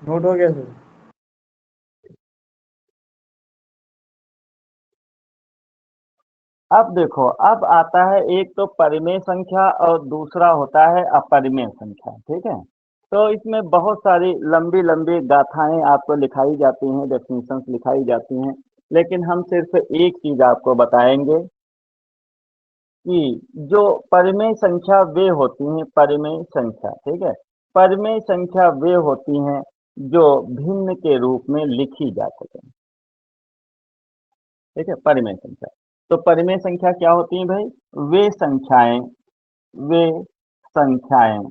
नोट हो गया सर। अब देखो, अब आता है एक तो परिमेय संख्या और दूसरा होता है अपरिमेय संख्या, ठीक है। तो इसमें बहुत सारी लंबी लंबी गाथाएं आपको लिखाई जाती हैं, डेफिनेशंस लिखाई जाती हैं, लेकिन हम सिर्फ एक चीज आपको बताएंगे कि जो परिमेय संख्या वे होती हैं, परिमेय संख्या, ठीक है, परिमेय संख्या वे होती हैं जो भिन्न के रूप में लिखी जा सके, ठीक है, परिमेय संख्या। तो परिमेय संख्या क्या होती है भाई? वे संख्याएं, वे संख्याएं,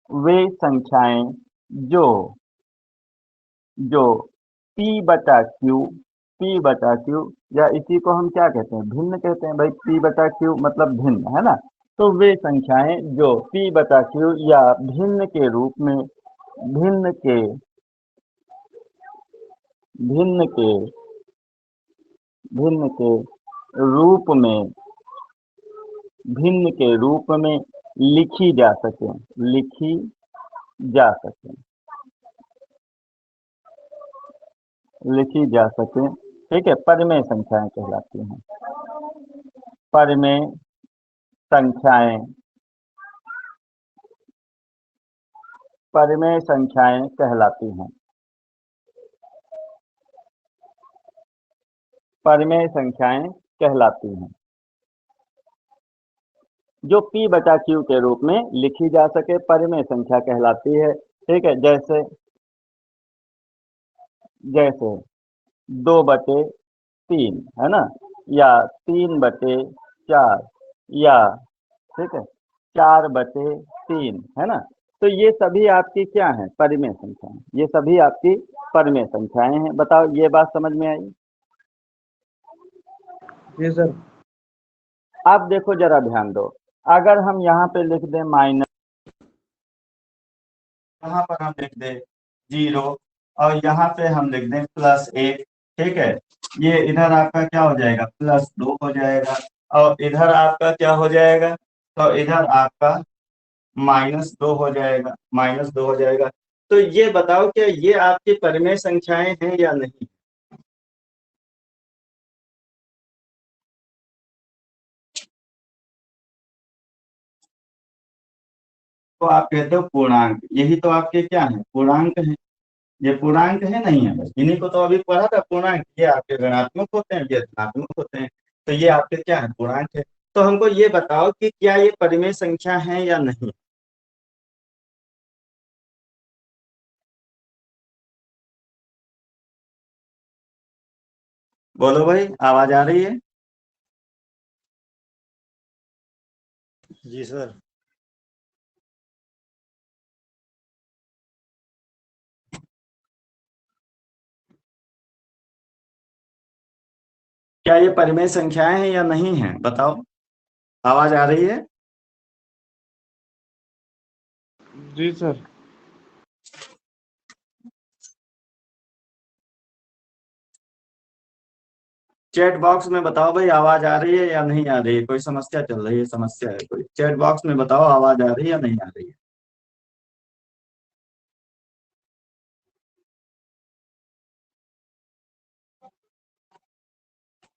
वे संख्याएं जो जो P बटा क्यू, P बटा क्यू, या इसी को हम क्या कहते हैं? भिन्न कहते हैं भाई। P बटा क्यू मतलब भिन्न, है ना। तो वे संख्याएं जो P बटा क्यू या भिन्न के रूप में, भिन्न के, भिन्न के, भिन्न के रूप में, भिन्न के रूप में लिखी जा सके, लिखी जा सके, लिखी जा सके, ठीक है, परिमेय संख्याएं कहलाती हैं। परिमेय संख्याएं, परिमेय संख्याएं कहलाती हैं। परिमेय संख्याएं कहलाती हैं जो p बटा q के रूप में लिखी जा सके, परिमेय संख्या कहलाती है। ठीक है, जैसे जैसे 2/3 है ना, या 3/4, या ठीक है 4/3 है ना। तो ये सभी आपकी क्या है, परिमेय संख्याएं, ये सभी आपकी परिमेय संख्याएं हैं। बताओ, ये बात समझ में आई? जी सर। अब देखो जरा ध्यान दो, अगर हम यहाँ पे लिख दें माइनस, यहाँ पर हम लिख दें 0 और यहाँ पे हम लिख दें +1, ठीक है, ये इधर आपका क्या हो जाएगा, +2 हो जाएगा, और इधर आपका क्या हो जाएगा, तो इधर आपका -2 हो जाएगा, -2 हो जाएगा। तो ये बताओ कि ये आपकी परिमेय संख्याएं हैं या नहीं? तो आप कहते हो पूर्णांक, यही तो आपके क्या है, पूर्णांक है। ये पूर्णांक है नहीं है भाई, इन्हीं को तो अभी पढ़ा था पूर्णांक, ये आपके ऋणात्मक होते हैं, ये धनात्मक होते हैं, तो ये आपके क्या है, पूर्णांक है। तो हमको ये बताओ कि क्या ये परिमेय संख्या है या नहीं? बोलो भाई, आवाज आ रही है? जी सर। क्या ये परिमेय संख्याएं हैं या नहीं है, बताओ, आवाज आ रही है? जी सर। चैट बॉक्स में बताओ भाई, आवाज आ रही है या नहीं आ रही है? कोई समस्या चल रही है, समस्या है कोई? चैट बॉक्स में बताओ, आवाज आ रही है या नहीं आ रही है?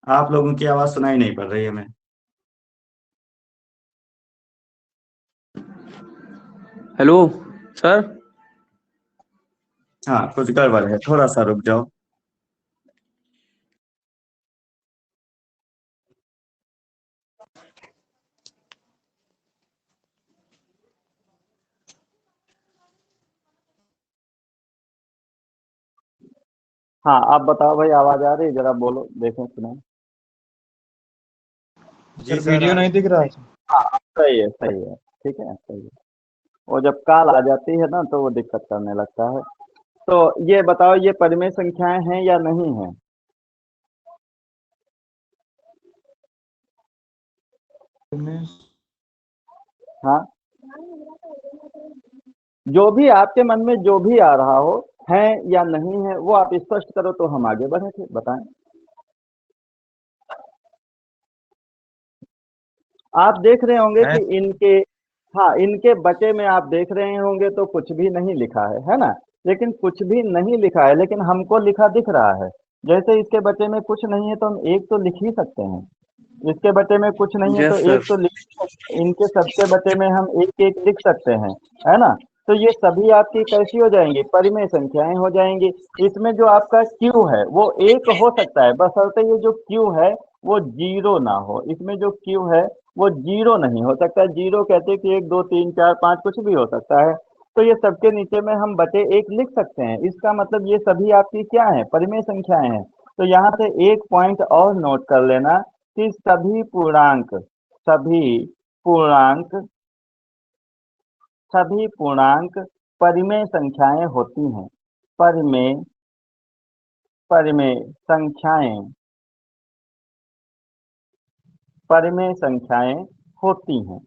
आप लोगों की आवाज सुनाई नहीं पड़ रही है हमें। Hello sir. हाँ, कुछ गड़बड़ है, थोड़ा सा रुक जाओ। हाँ, आप बताओ भाई, आवाज आ रही है? जरा बोलो, देखें सुने। जी सर सर। वीडियो नहीं दिख रहा है। हाँ, सही है, सही है, ठीक है, सही है। वो जब काल आ जाती है ना, तो वो दिक्कत करने लगता है। तो ये बताओ, ये परिमेय संख्याएं हैं या नहीं है? हाँ, जो भी आपके मन में जो भी आ रहा हो, है या नहीं है, वो आप स्पष्ट करो तो हम आगे बढ़े थे, बताएं। आप देख रहे होंगे है। कि इनके, हाँ, इनके बटे में आप देख रहे होंगे तो कुछ भी नहीं लिखा है ना? लेकिन कुछ भी नहीं लिखा है, लेकिन हमको लिखा दिख रहा है। जैसे इसके बटे में कुछ नहीं है तो हम एक तो लिख ही सकते हैं, इसके बटे में कुछ नहीं है तो यस एक सर। तो लिख सकते हैं, इनके सबके बटे में हम एक एक लिख सकते हैं, है ना? तो ये सभी आपकी कैसी हो जाएंगी, परिमेय संख्याएं हो जाएंगी। इसमें जो आपका क्यू है वो एक हो सकता है, बशर्ते ये जो क्यू है वो जीरो ना हो। इसमें जो क्यू है वो जीरो नहीं हो सकता। जीरो कहते हैं कि 1 2 3 4 5 कुछ भी हो सकता है। तो ये सबके नीचे में हम बटे एक लिख सकते हैं, इसका मतलब ये सभी आपकी क्या है, परिमेय संख्याएं हैं। तो यहाँ से एक पॉइंट और नोट कर लेना कि सभी पूर्णांक सभी पूर्णांक परिमेय संख्याएं होती हैं। परिमेय परिमेय संख्याएं परिमेय संख्याएं होती हैं।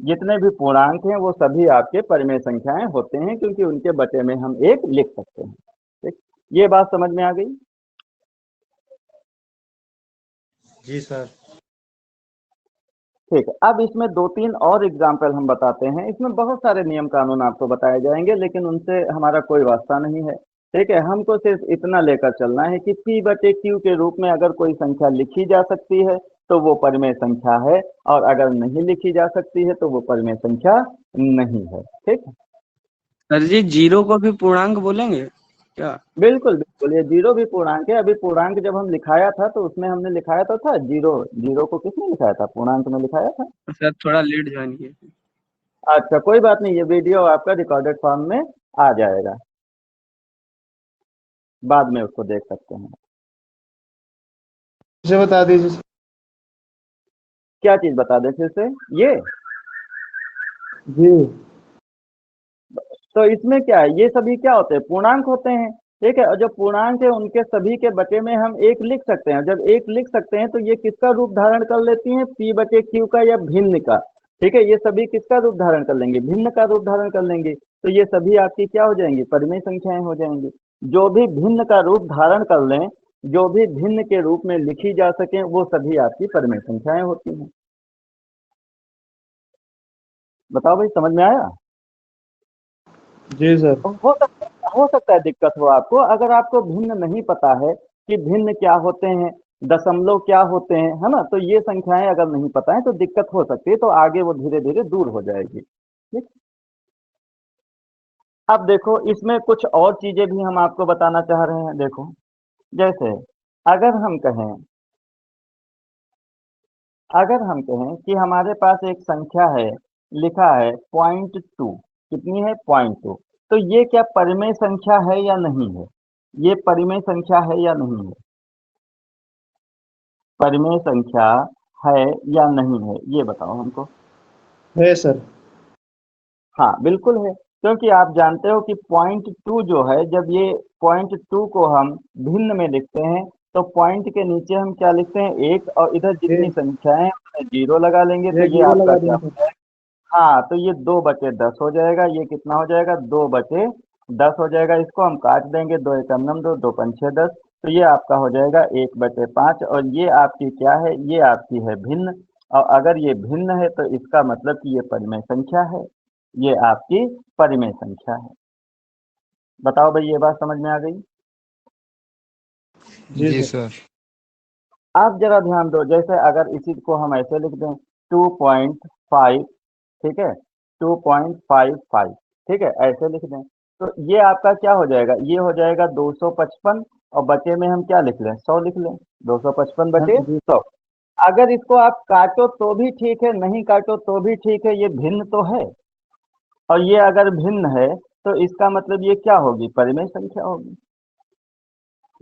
जितने भी पूर्णांक हैं वो सभी आपके परिमेय संख्याएं होते हैं, क्योंकि उनके बटे में हम एक लिख सकते हैं। ठीक, ये बात समझ में आ गई? जी सर। ठीक है, अब इसमें 2-3 और एग्जाम्पल हम बताते हैं। इसमें बहुत सारे नियम कानून आपको बताए जाएंगे, लेकिन उनसे हमारा कोई वास्ता नहीं है। ठीक है, हमको सिर्फ इतना लेकर चलना है कि P बटे Q के रूप में अगर कोई संख्या लिखी जा सकती है तो वो परिमेय संख्या है, और अगर नहीं लिखी जा सकती है तो वो परिमेय संख्या नहीं है। ठीक है, सर जी, जीरो को भी पूर्णांक बोलेंगे क्या? बिल्कुल बिल्कुल, ये जीरो भी पूर्णांक है। अभी पूर्णांक जब हम लिखाया था तो उसमें हमने लिखाया तो था जीरो। जीरो को किसने लिखाया था? पूर्णांक में लिखाया था। सर थोड़ा लेट ज्वाइन किए थे। अच्छा, कोई बात नहीं, ये वीडियो आपका रिकॉर्डेड फॉर्म में आ जाएगा, बाद में उसको देख सकते हैं। मुझे बता दीजिए। क्या चीज बता दें फिर से? ये जी। तो इसमें क्या है, ये सभी क्या होते हैं? पूर्णांक होते हैं। ठीक है, और जो पूर्णांक है उनके सभी के बटे में हम एक लिख सकते हैं। जब एक लिख सकते हैं तो ये किसका रूप धारण कर लेती हैं? P बटे Q का या भिन्न का। ठीक है, ये सभी किसका रूप धारण कर लेंगे? भिन्न का रूप धारण कर लेंगे। तो ये सभी आपकी क्या हो जाएंगी? परिमेय संख्याएं हो जाएंगी। जो भी भिन्न का रूप धारण कर लें, जो भी भिन्न के रूप में लिखी जा सके, वो सभी आपकी परिमेय संख्याएं होती हैं। बताओ भाई, समझ में आया? जी सर। हो सकता है दिक्कत हो आपको, अगर आपको भिन्न नहीं पता है कि भिन्न क्या होते हैं, दशमलव क्या होते हैं, है ना, तो ये संख्याएं अगर नहीं पता है तो दिक्कत हो सकती है, तो आगे वो धीरे धीरे दूर हो जाएगी। ठीक। अब देखो, इसमें कुछ और चीजें भी हम आपको बताना चाह रहे हैं। देखो, जैसे अगर हम कहें अगर हम कहें कि हमारे पास एक संख्या है, लिखा है 0.2। कितनी है? 0.2। तो ये क्या परिमेय संख्या है या नहीं है? ये परिमेय संख्या है या नहीं है? परिमेय संख्या है या नहीं है, ये बताओ हमको। है सर। हाँ, बिल्कुल है, क्योंकि आप जानते हो कि 0.2 जो है, जब ये 0.2 को हम भिन्न में लिखते हैं तो पॉइंट के नीचे हम क्या लिखते हैं? एक, और इधर जितनी एक संख्याएं हैं उसमें जीरो लगा लेंगे, तो एक ये जीरो आपका लगा क्या देंगे हो सर। जाएगा? हाँ, तो ये 2/10 हो जाएगा। ये कितना हो जाएगा? 2/10 हो जाएगा। इसको हम काट देंगे, 2 एकम नम 2, 2 पंचे 10। तो ये आपका हो जाएगा 1/5, और ये आपकी क्या है? ये आपकी है भिन्न। और अगर ये भिन्न है तो इसका मतलब कि ये परिमेय संख्या है, ये आपकी परिमेय संख्या है। बताओ भाई, ये बात समझ में आ गई? जी जी सर। सर। आप जरा ध्यान दो, जैसे अगर इसी को हम ऐसे लिख दें 2.5, ठीक है, 2.55, ठीक है, ऐसे लिख दें, तो ये आपका क्या हो जाएगा? ये हो जाएगा 255, और बचे में हम क्या लिख लें? 100 लिख लें। 255 हाँ बटे जी। 100। अगर इसको आप काटो तो भी ठीक है, नहीं काटो तो भी ठीक है, ये भिन्न तो है। और ये अगर भिन्न है तो इसका मतलब ये क्या होगी? परिमेय संख्या होगी।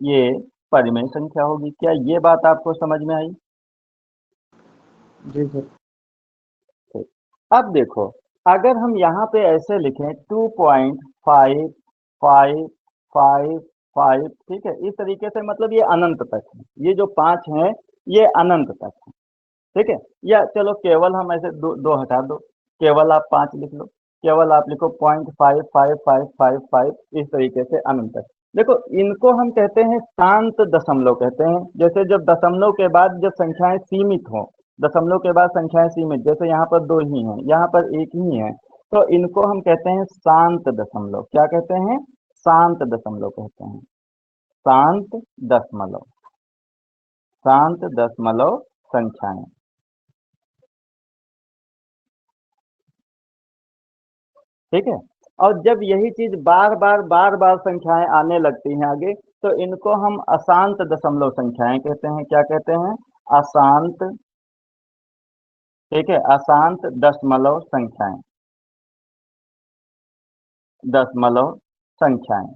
ये परिमेय संख्या होगी। क्या ये बात आपको समझ में आई? जी सर। ठीक। अब देखो, अगर हम यहाँ पे ऐसे लिखें 2.5555, ठीक है, इस तरीके से, मतलब ये अनंत तक है। ये जो 5 हैं ये अनंत तक है। ठीक है, या चलो केवल हम ऐसे दो दो हटा दो, केवल आप 5 लिख लो, केवल आप लिखो 0.55555, इस तरीके से अनंत तक। देखो, इनको हम कहते हैं शांत दशमलव कहते हैं। जैसे जब दशमलव के बाद जब संख्याएं सीमित हों, दशमलव के बाद संख्याएं सीमित, जैसे यहाँ पर 2 ही हैं, यहाँ पर 1 ही है, तो इनको हम कहते हैं शांत दशमलव। क्या कहते हैं? शांत दशमलव कहते हैं। शांत दशमलव, शांत दशमलव संख्याएं। ठीक है, और जब यही चीज बार बार संख्याएं आने लगती हैं आगे, तो इनको हम अशांत दशमलव संख्याएं कहते हैं। क्या कहते हैं? अशांत। ठीक है, अशांत दशमलव संख्याएं, दशमलव संख्याएं,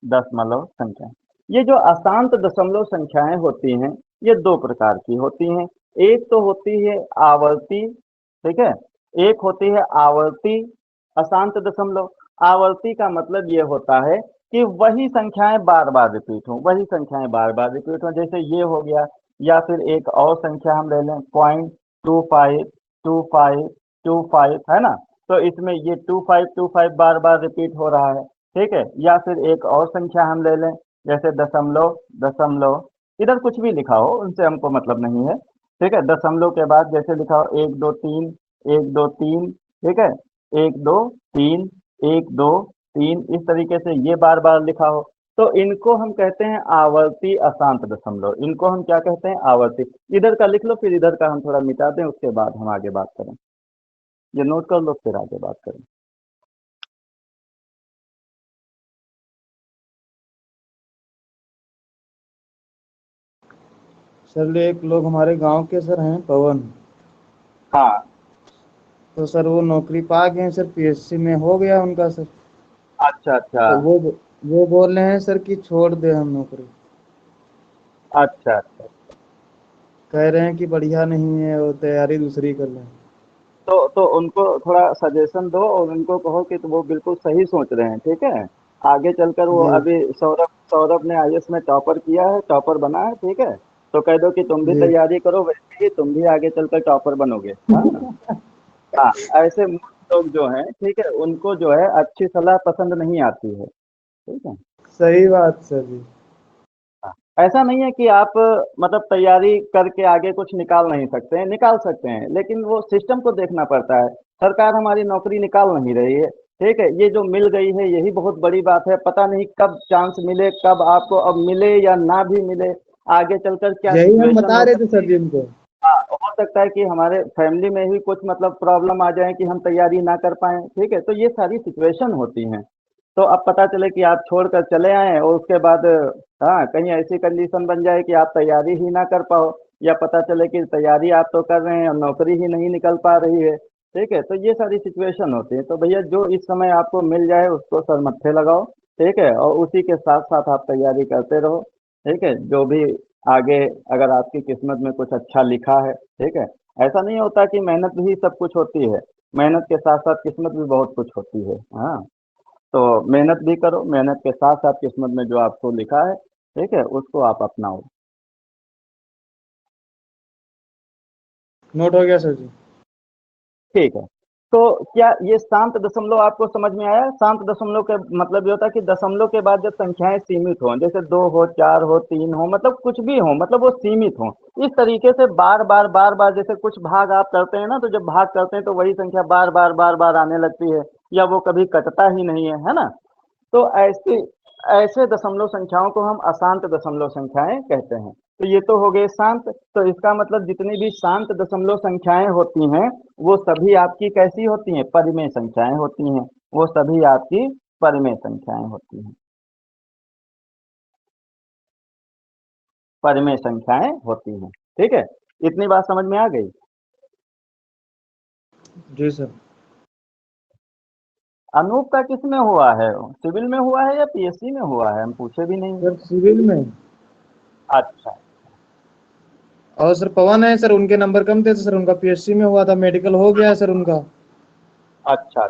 दशमलव संख्याएं। ये जो अशांत दशमलव संख्याएं होती हैं, ये दो प्रकार की होती हैं। एक तो होती है आवर्ती, ठीक है, एक होती है आवर्ती अशांत दशमलव। आवर्ती का मतलब ये होता है कि वही संख्याएं बार बार रिपीट हों, वही संख्याएं बार बार रिपीट हों, जैसे ये हो गया। या फिर एक और संख्या हम ले लें 0.252525, है ना, तो इसमें ये 2525 बार बार रिपीट हो रहा है। ठीक है, या फिर एक और संख्या हम ले लें, जैसे दशमलव, दशमलव, इधर कुछ भी लिखा हो उनसे हमको मतलब नहीं है। ठीक है, दशमलव के बाद जैसे लिखा हो 1 2 3 1 2 3, ठीक है, 1 2 3 1 2 3, इस तरीके से ये बार बार लिखा हो, तो इनको हम कहते हैं आवर्ती अशांत दशमलव। इनको हम क्या कहते हैं? आवर्ती। इधर का लिख लो, फिर इधर का हम थोड़ा मिटा दें, उसके बाद हम आगे बात करें। ये नोट कर लो, फिर आगे बात करें। सर एक लोग हमारे गांव के सर हैं पवन, हाँ, तो सर वो नौकरी पा गए हैं सर, पीएससी में हो गया उनका सर। अच्छा अच्छा तो वो बोल रहे हैं सर कि छोड़ दे हम नौकरी, अच्छा अच्छा। कह रहे हैं कि बढ़िया नहीं है और तैयारी दूसरी कर लें। तो उनको थोड़ा सजेशन दो और उनको कहो कि तो वो बिल्कुल सही सोच रहे हैं, ठीक है। आगे चलकर वो जी अभी सौरभ सौरभ ने आईएएस में टॉपर किया है, टॉपर बना है, ठीक है। तो कह दो कि तुम भी जी तैयारी करो, वैसे ही तुम भी आगे चलकर टॉपर बनोगे। हाँ हाँ, ऐसे मूर्ख लोग जो हैं, ठीक है, उनको जो है अच्छी सलाह पसंद नहीं आती है, ठीक है। सही बात सर जी। हाँ, ऐसा नहीं है कि आप मतलब तैयारी करके आगे कुछ निकाल नहीं सकते हैं, निकाल सकते हैं, लेकिन वो सिस्टम को देखना पड़ता है। सरकार हमारी नौकरी निकाल नहीं रही है, ठीक है। ये जो मिल गई है यही बहुत बड़ी बात है, पता नहीं कब चांस मिले, कब आपको अब मिले या ना भी मिले, आगे चलकर क्या यही हम सिचुएशन बता हो रहे थे सकती सर है। जी उनको। हाँ, हो सकता है कि हमारे फैमिली में ही कुछ मतलब प्रॉब्लम आ जाए कि हम तैयारी ना कर पाएँ, ठीक है? तो ये सारी सिचुएशन होती हैं। तो अब पता चले कि आप छोड़कर चले आएँ और उसके बाद हाँ, कहीं ऐसी कंडीशन बन जाए कि आप तैयारी ही ना कर पाओ, या पता चले कि तैयारी आप तो कर रहे हैं और नौकरी ही नहीं निकल पा रही है, ठीक है? तो ये सारी सिचुएशन होती है। तो भैया जो इस समय आपको मिल जाए उसको सर मत्थे लगाओ, ठीक है? और उसी के साथ-साथ आप तैयारी करते रहो, ठीक है? जो भी आगे अगर आपकी किस्मत में कुछ अच्छा लिखा है, ठीक है? ऐसा नहीं होता कि मेहनत ही सब कुछ होती है, मेहनत के साथ-साथ किस्मत भी बहुत कुछ होती है। हाँ, तो मेहनत भी करो, मेहनत के साथ-साथ किस्मत में जो आपको लिखा है, ठीक है? उसको आप अपनाओ। नोट हो गया सर जी। ठीक है। तो क्या ये शांत दशमलव आपको समझ में आया? शांत दशमलव का मतलब ये होता है कि दशमलव के बाद जब संख्याएँ सीमित हों, जैसे 2 हो, 4 हो, 3 हो, मतलब कुछ भी हो, मतलब वो सीमित हों। इस तरीके से बार-बार, बार-बार जैसे कुछ भाग आप करते हैं ना, तो जब भाग करते हैं तो वही संख्या बार-बार, बार-बार आने लगती है, या वो कभी कटता ही नहीं है ना? तो ऐसे ऐसे दशमलव संख्याओं को हम अशांत दशमलव संख्याएं कहते हैं। तो ये तो हो गए शांत। तो इसका मतलब जितनी भी शांत दशमलव संख्याएं होती हैं वो सभी आपकी कैसी होती हैं? परिमेय संख्याएं होती हैं। वो सभी आपकी परिमेय संख्याएं होती हैं। परिमेय संख्याएं होती हैं, ठीक है। इतनी बात समझ में आ गई? जी सर। अनूप का किस में हुआ है? सिविल में हुआ है या पीएससी में हुआ है? हम पूछे भी नहीं। सर सिविल में। अच्छा और सर पवन है सर, उनके नंबर कम थे तो सर उनका पीएससी में हुआ था, मेडिकल हो गया सर उनका। अच्छा।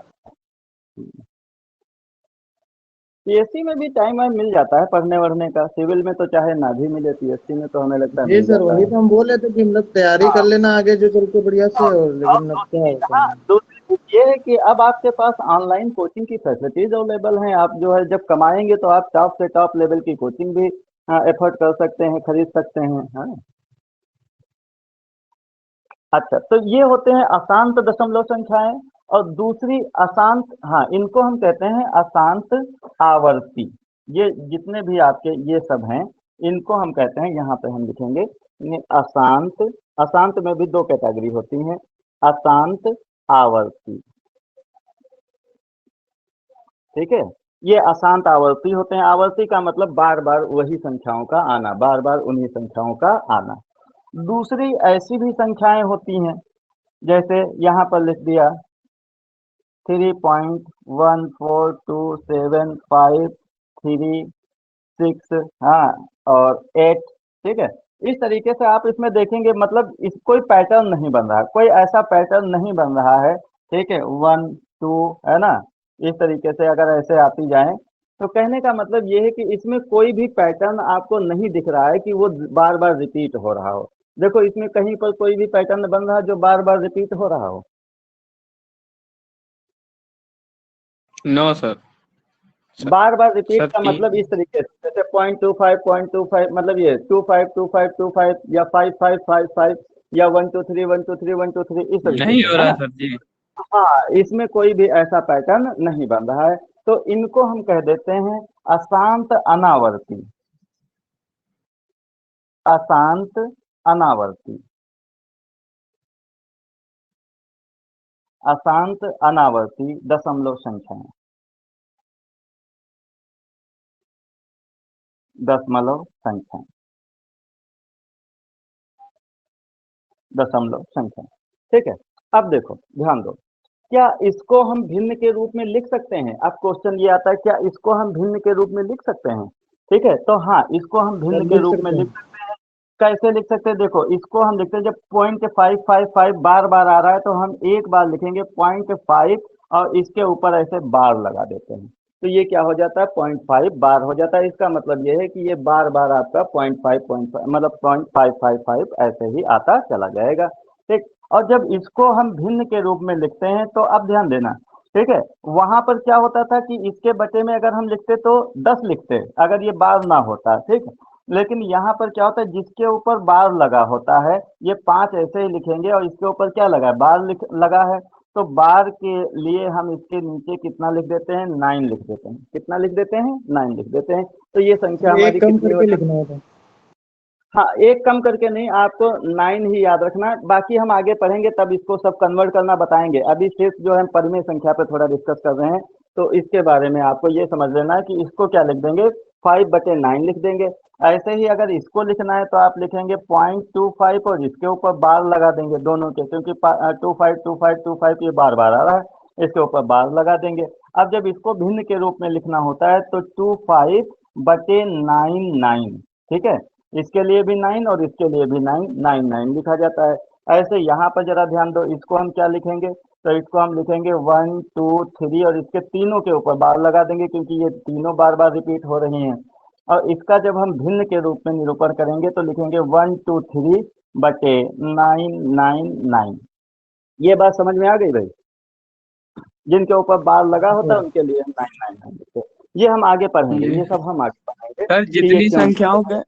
पीएससी में भी टाइम वाइम मिल जाता है पढ़ने वढ़ने का, सिविल में तो चाहे ना भी मिले, पीएससी में तो हमें लगता है जी मिल सर, जाता वही है। तो हम बोल रहे थे कि मतलब तैयारी कर हाँ, लेना आगे जो चल के बढ़िया से, और और लेकिन अब क्या दूसरी होता हाँ, है। दूसरी चीज ये है कि अब आपके पास ऑनलाइन कोचिंग की फैसिलिटीज अवेलेबल हैं। आप जो है जब कमाएंगे तो आप टॉप से टॉप लेवल की कोचिंग भी एफर्ट कर सकते हैं, खरीद सकते हैं। हाँ, अच्छा, तो ये होते हैं अशांत दशमलव संख्याएं। और दूसरी अशांत, हाँ, इनको हम कहते हैं अशांत आवर्ती। ये जितने भी आपके ये सब हैं, इनको हम कहते हैं, यहाँ पे हम लिखेंगे ये अशांत। अशांत में भी दो कैटेगरी होती हैं, अशांत आवर्ती, ठीक है। ये अशांत आवर्ती होते हैं। आवर्ती का मतलब बार बार वही संख्याओं का आना, बार बार उन्हीं संख्याओं का आना। दूसरी ऐसी भी संख्याएं होती हैं, जैसे यहाँ पर लिख दिया 3.1427536, हाँ, और 8, ठीक है। इस तरीके से आप इसमें देखेंगे, मतलब इस कोई पैटर्न नहीं बन रहा, कोई ऐसा पैटर्न नहीं बन रहा है, ठीक है। 1 2 है ना, इस तरीके से अगर ऐसे आती जाए, तो कहने का मतलब ये है कि इसमें कोई भी पैटर्न आपको नहीं दिख रहा है कि वो बार बार रिपीट हो रहा हो। देखो इसमें कहीं पर कोई भी पैटर्न बन रहा है जो बार बार रिपीट हो रहा हो? No sir. सर बार बार रिपीट सर का मतलब इस तरीके से, जैसे 0.25 0.25, मतलब ये 25 25 25 या 5555, या 1 2 3 1 2 3 1 2 3 इस तरीके नहीं से, हो है रहा ना। सर जी। हाँ, इसमें कोई भी ऐसा पैटर्न नहीं बन रहा है, तो इनको हम कह देते हैं अशांत अनावर्ती। अशांत अनावर्ती। अशांत अनावर्ती दशमलव संख्याएं। दशमलव संख्याएं। दशमलव संख्या। ठीक है। अब देखो ध्यान दो, क्या इसको हम भिन्न के रूप में लिख सकते हैं? अब क्वेश्चन ये आता है, क्या इसको हम भिन्न के रूप में लिख सकते हैं? ठीक है, तो हाँ, इसको हम सर भिन्न के लिख रूप में सकते लिख। हैं। कैसे लिख सकते हैं? देखो, इसको हम लिखते हैं जब 0.555 बार बार आ रहा है तो हम एक बार लिखेंगे 0.5 और इसके ऊपर ऐसे बार लगा देते हैं, तो ये क्या हो जाता है? 0.5 बार हो जाता है। इसका मतलब ये है कि ये बार बार आपका 0.5 मतलब 0.555 ऐसे ही आता चला जाएगा। ठीक। और जब इसको हम भिन्न के रूप में लिखते हैं तो अब ध्यान देना, ठीक है, वहां पर क्या होता था कि इसके बटे में अगर हम लिखते तो 10 लिखते, अगर ये बार ना होता। ठीक है, लेकिन यहाँ पर क्या होता है, जिसके ऊपर बार लगा होता है ये 5 ऐसे ही लिखेंगे और इसके ऊपर क्या लगा है? बार लगा है, तो बार के लिए हम इसके नीचे कितना लिख देते हैं? 9 लिख देते हैं। कितना लिख देते हैं? 9 लिख देते हैं। तो ये संख्या सर हमारी एक कम कितनी हो करके जाती लिखना है? होता। हाँ, एक कम करके नहीं, आपको 9 ही याद रखना है। बाकी हम आगे पढ़ेंगे तब इसको सब कन्वर्ट करना बताएंगे। अभी सिर्फ जो है परिमेय संख्या पे थोड़ा डिस्कस कर रहे हैं, तो इसके बारे में आपको ये समझ लेना है कि इसको क्या लिख देंगे? 5/9 लिख देंगे। ऐसे ही अगर इसको लिखना है तो आप लिखेंगे 0.25 और इसके ऊपर बार लगा देंगे दोनों के, क्योंकि 25 ये बार बार आ रहा है, इसके ऊपर बार लगा देंगे। अब जब इसको भिन्न के रूप में लिखना होता है तो 25/9, ठीक है, इसके लिए भी 9 और इसके लिए भी 9, 9 9 लिखा जाता है। ऐसे यहाँ पर जरा ध्यान दो, इसको हम क्या लिखेंगे? तो इसको हम लिखेंगे 1 2 3 और इसके तीनों के ऊपर बार लगा देंगे, क्योंकि ये तीनों बार बार रिपीट हो रही हैं। और इसका जब हम भिन्न के रूप में निरूपण करेंगे तो लिखेंगे 1 2 3/9 9 9। ये बात समझ में आ गई भाई? जिनके ऊपर बार लगा होता है उनके लिए हम 9 9 9 लिखते हैं। ये हम आगे पढ़ेंगे, ये सब हम आगे पढ़ेंगे सर कि ये जितनी क्यों। संख्याओं के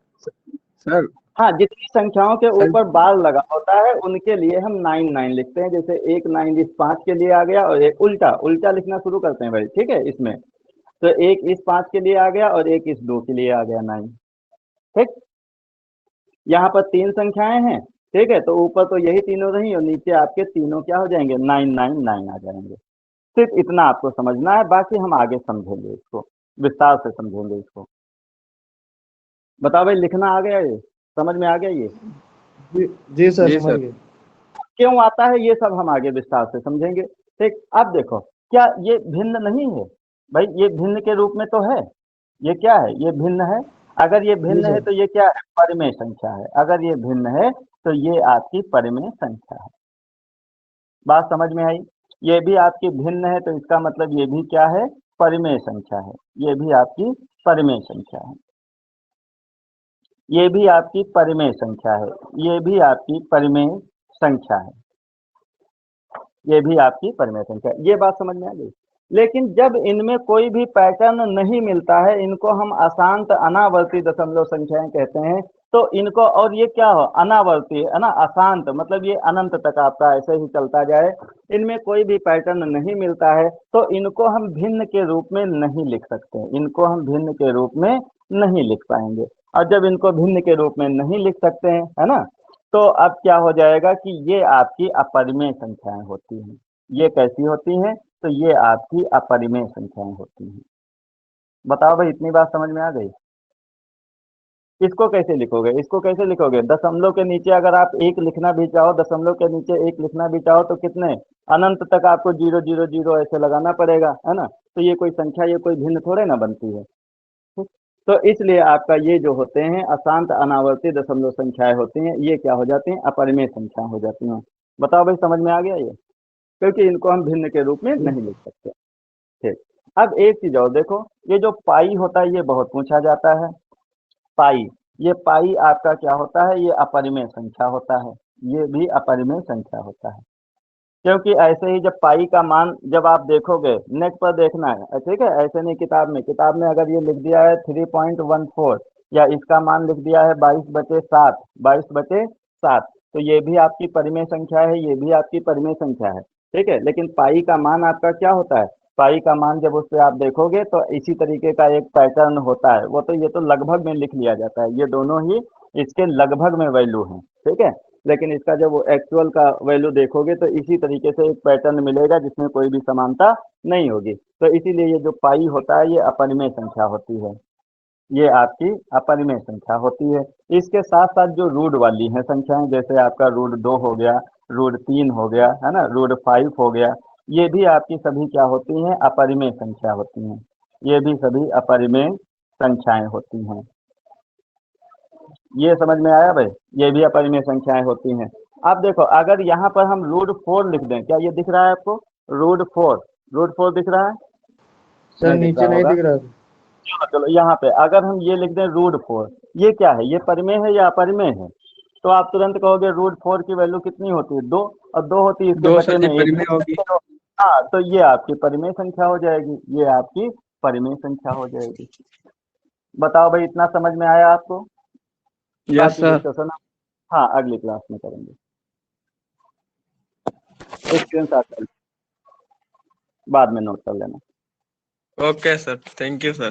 सर हाँ, जितनी संख्याओं के सर ऊपर बार लगा होता है उनके लिए हम 9 9 लिखते हैं। जैसे एक 9 इस 5 के लिए आ गया और एक उल्टा उल्टा लिखना शुरू करते हैं भाई, ठीक है, इसमें तो एक इस 5 के लिए आ गया और एक इस 2 के लिए आ गया 9। ठीक। यहाँ पर 3 संख्याएं हैं, ठीक है, तो ऊपर तो यही तीनों रही और नीचे आपके तीनों क्या हो जाएंगे? 9 9 9 आ जाएंगे। सिर्फ इतना आपको समझना है, बाकी हम आगे समझेंगे, इसको विस्तार से समझेंगे इसको। बताओ भाई, लिखना आ गया? ये समझ में आ गया? ये जी सर जी समझ सर। गए। क्यों आता है ये सब हम आगे विस्तार से समझेंगे। ठीक। अब देखो, क्या ये भिन्न नहीं है? भाई ये भिन्न के रूप में तो है। ये क्या है? ये भिन्न है। अगर ये जी भिन्न है सर। तो ये क्या है? परिमेय संख्या है। अगर ये भिन्न है तो ये आपकी परिमेय संख्या है। बात समझ में आई? ये भी आपकी भिन्न है तो इसका मतलब ये भी क्या है? परिमेय संख्या है। ये भी आपकी परिमेय संख्या है। ये भी आपकी परिमेय संख्या है। ये भी आपकी परिमेय संख्या है। ये भी आपकी परिमेय संख्या है। ये बात समझ में आ गई? लेकिन जब इनमें कोई भी पैटर्न नहीं मिलता है, इनको हम अशांत अनावर्ती दशमलव संख्याएं कहते हैं। तो इनको, और ये क्या हो? अनावर्ती है ना, अशांत मतलब ये अनंत तक आपका ऐसे ही चलता जाए, इनमें कोई भी पैटर्न नहीं मिलता है, तो इनको हम भिन्न के रूप में नहीं लिख सकते। इनको हम भिन्न के रूप में नहीं लिख पाएंगे। और जब इनको भिन्न के रूप में नहीं लिख सकते हैं, है ना, तो अब क्या हो जाएगा कि ये आपकी अपरिमेय संख्याएं होती हैं। ये कैसी होती हैं? तो ये आपकी अपरिमेय संख्याएं होती हैं। बताओ भाई, इतनी बात समझ में आ गई? इसको कैसे लिखोगे? इसको कैसे लिखोगे? दशमलव के नीचे अगर आप एक लिखना भी चाहो, दशमलव के नीचे एक लिखना भी चाहो तो कितने अनंत तक आपको 0 0 0 ऐसे लगाना पड़ेगा, है ना। तो ये कोई संख्या, ये कोई भिन्न थोड़े ना बनती है। ठीक? तो इसलिए आपका ये जो होते हैं अशांत अनावर्ती दशमलव संख्याएं होती हैं, ये क्या हो जाती हैं? अपरिमेय संख्या हो जाती हैं। बताओ भाई, समझ में आ गया ये? क्योंकि इनको हम भिन्न के रूप में नहीं लिख सकते। ठीक। अब एक चीज और देखो, ये जो पाई होता है ये बहुत पूछा जाता है। पाई, ये पाई आपका क्या होता है? ये अपरिमेय संख्या होता है। ये भी अपरिमेय संख्या होता है, क्योंकि ऐसे ही जब पाई का मान जब आप देखोगे, नेट पर देखना है, ठीक है, ऐसे नहीं किताब में अगर ये लिख दिया है 3.14 या इसका मान लिख दिया है 22/7, 22/7, तो ये भी आपकी परिमेय संख्या है, ये भी आपकी परिमेय संख्या है, ठीक है। लेकिन पाई का मान आपका क्या होता है, पाई का मान जब उस पे आप देखोगे तो इसी तरीके का एक पैटर्न होता है, वो तो ये तो लगभग में लिख लिया जाता है, ये दोनों ही इसके लगभग में वैल्यू हैं, ठीक है। लेकिन इसका जब वो एक्चुअल का वैल्यू देखोगे तो इसी तरीके से एक पैटर्न मिलेगा जिसमें कोई भी समानता नहीं होगी। तो इसीलिए ये जो पाई होता है ये अपरिमेय संख्या होती है, ये आपकी अपरिमेय संख्या होती है। इसके साथ साथ जो रूट वाली हैं संख्याएं, जैसे आपका रूट 2 हो गया, रूट 3 हो गया, है ना, रूट 5 हो गया, ये भी आपकी सभी क्या होती हैं, अपरिमेय संख्या होती हैं। ये भी सभी अपरिमेय संख्याएं होती हैं। ये समझ में आया भाई, ये भी अपरिमेय संख्याएं होती हैं। अब देखो अगर यहाँ पर हम रूट 4 लिख दें, क्या ये दिख रहा है आपको, रूट 4 दिख रहा है, सर नहीं दिख नीचे रहा नहीं होगा। दिख रहा। चलो यहाँ पे अगर हम ये लिख दें रूट 4, ये क्या है, ये परिमेय है या अपरिमेय है, तो आप तुरंत कहोगे रूट 4 की वैल्यू कितनी होती है, 2, और 2 होती है इसके 2 बटे सर जी में 1। परिमेय होगी। हाँ, तो ये आपकी परिमेय संख्या हो जाएगी, ये आपकी परिमेय संख्या हो जाएगी। बताओ भाई, इतना समझ में आया आपको? यस बाकी सर। डिस्कशन हाँ अगली क्लास में करेंगे। स्क्रीन शॉट कर बाद में नोट कर लेना। Okay sir, thank you sir.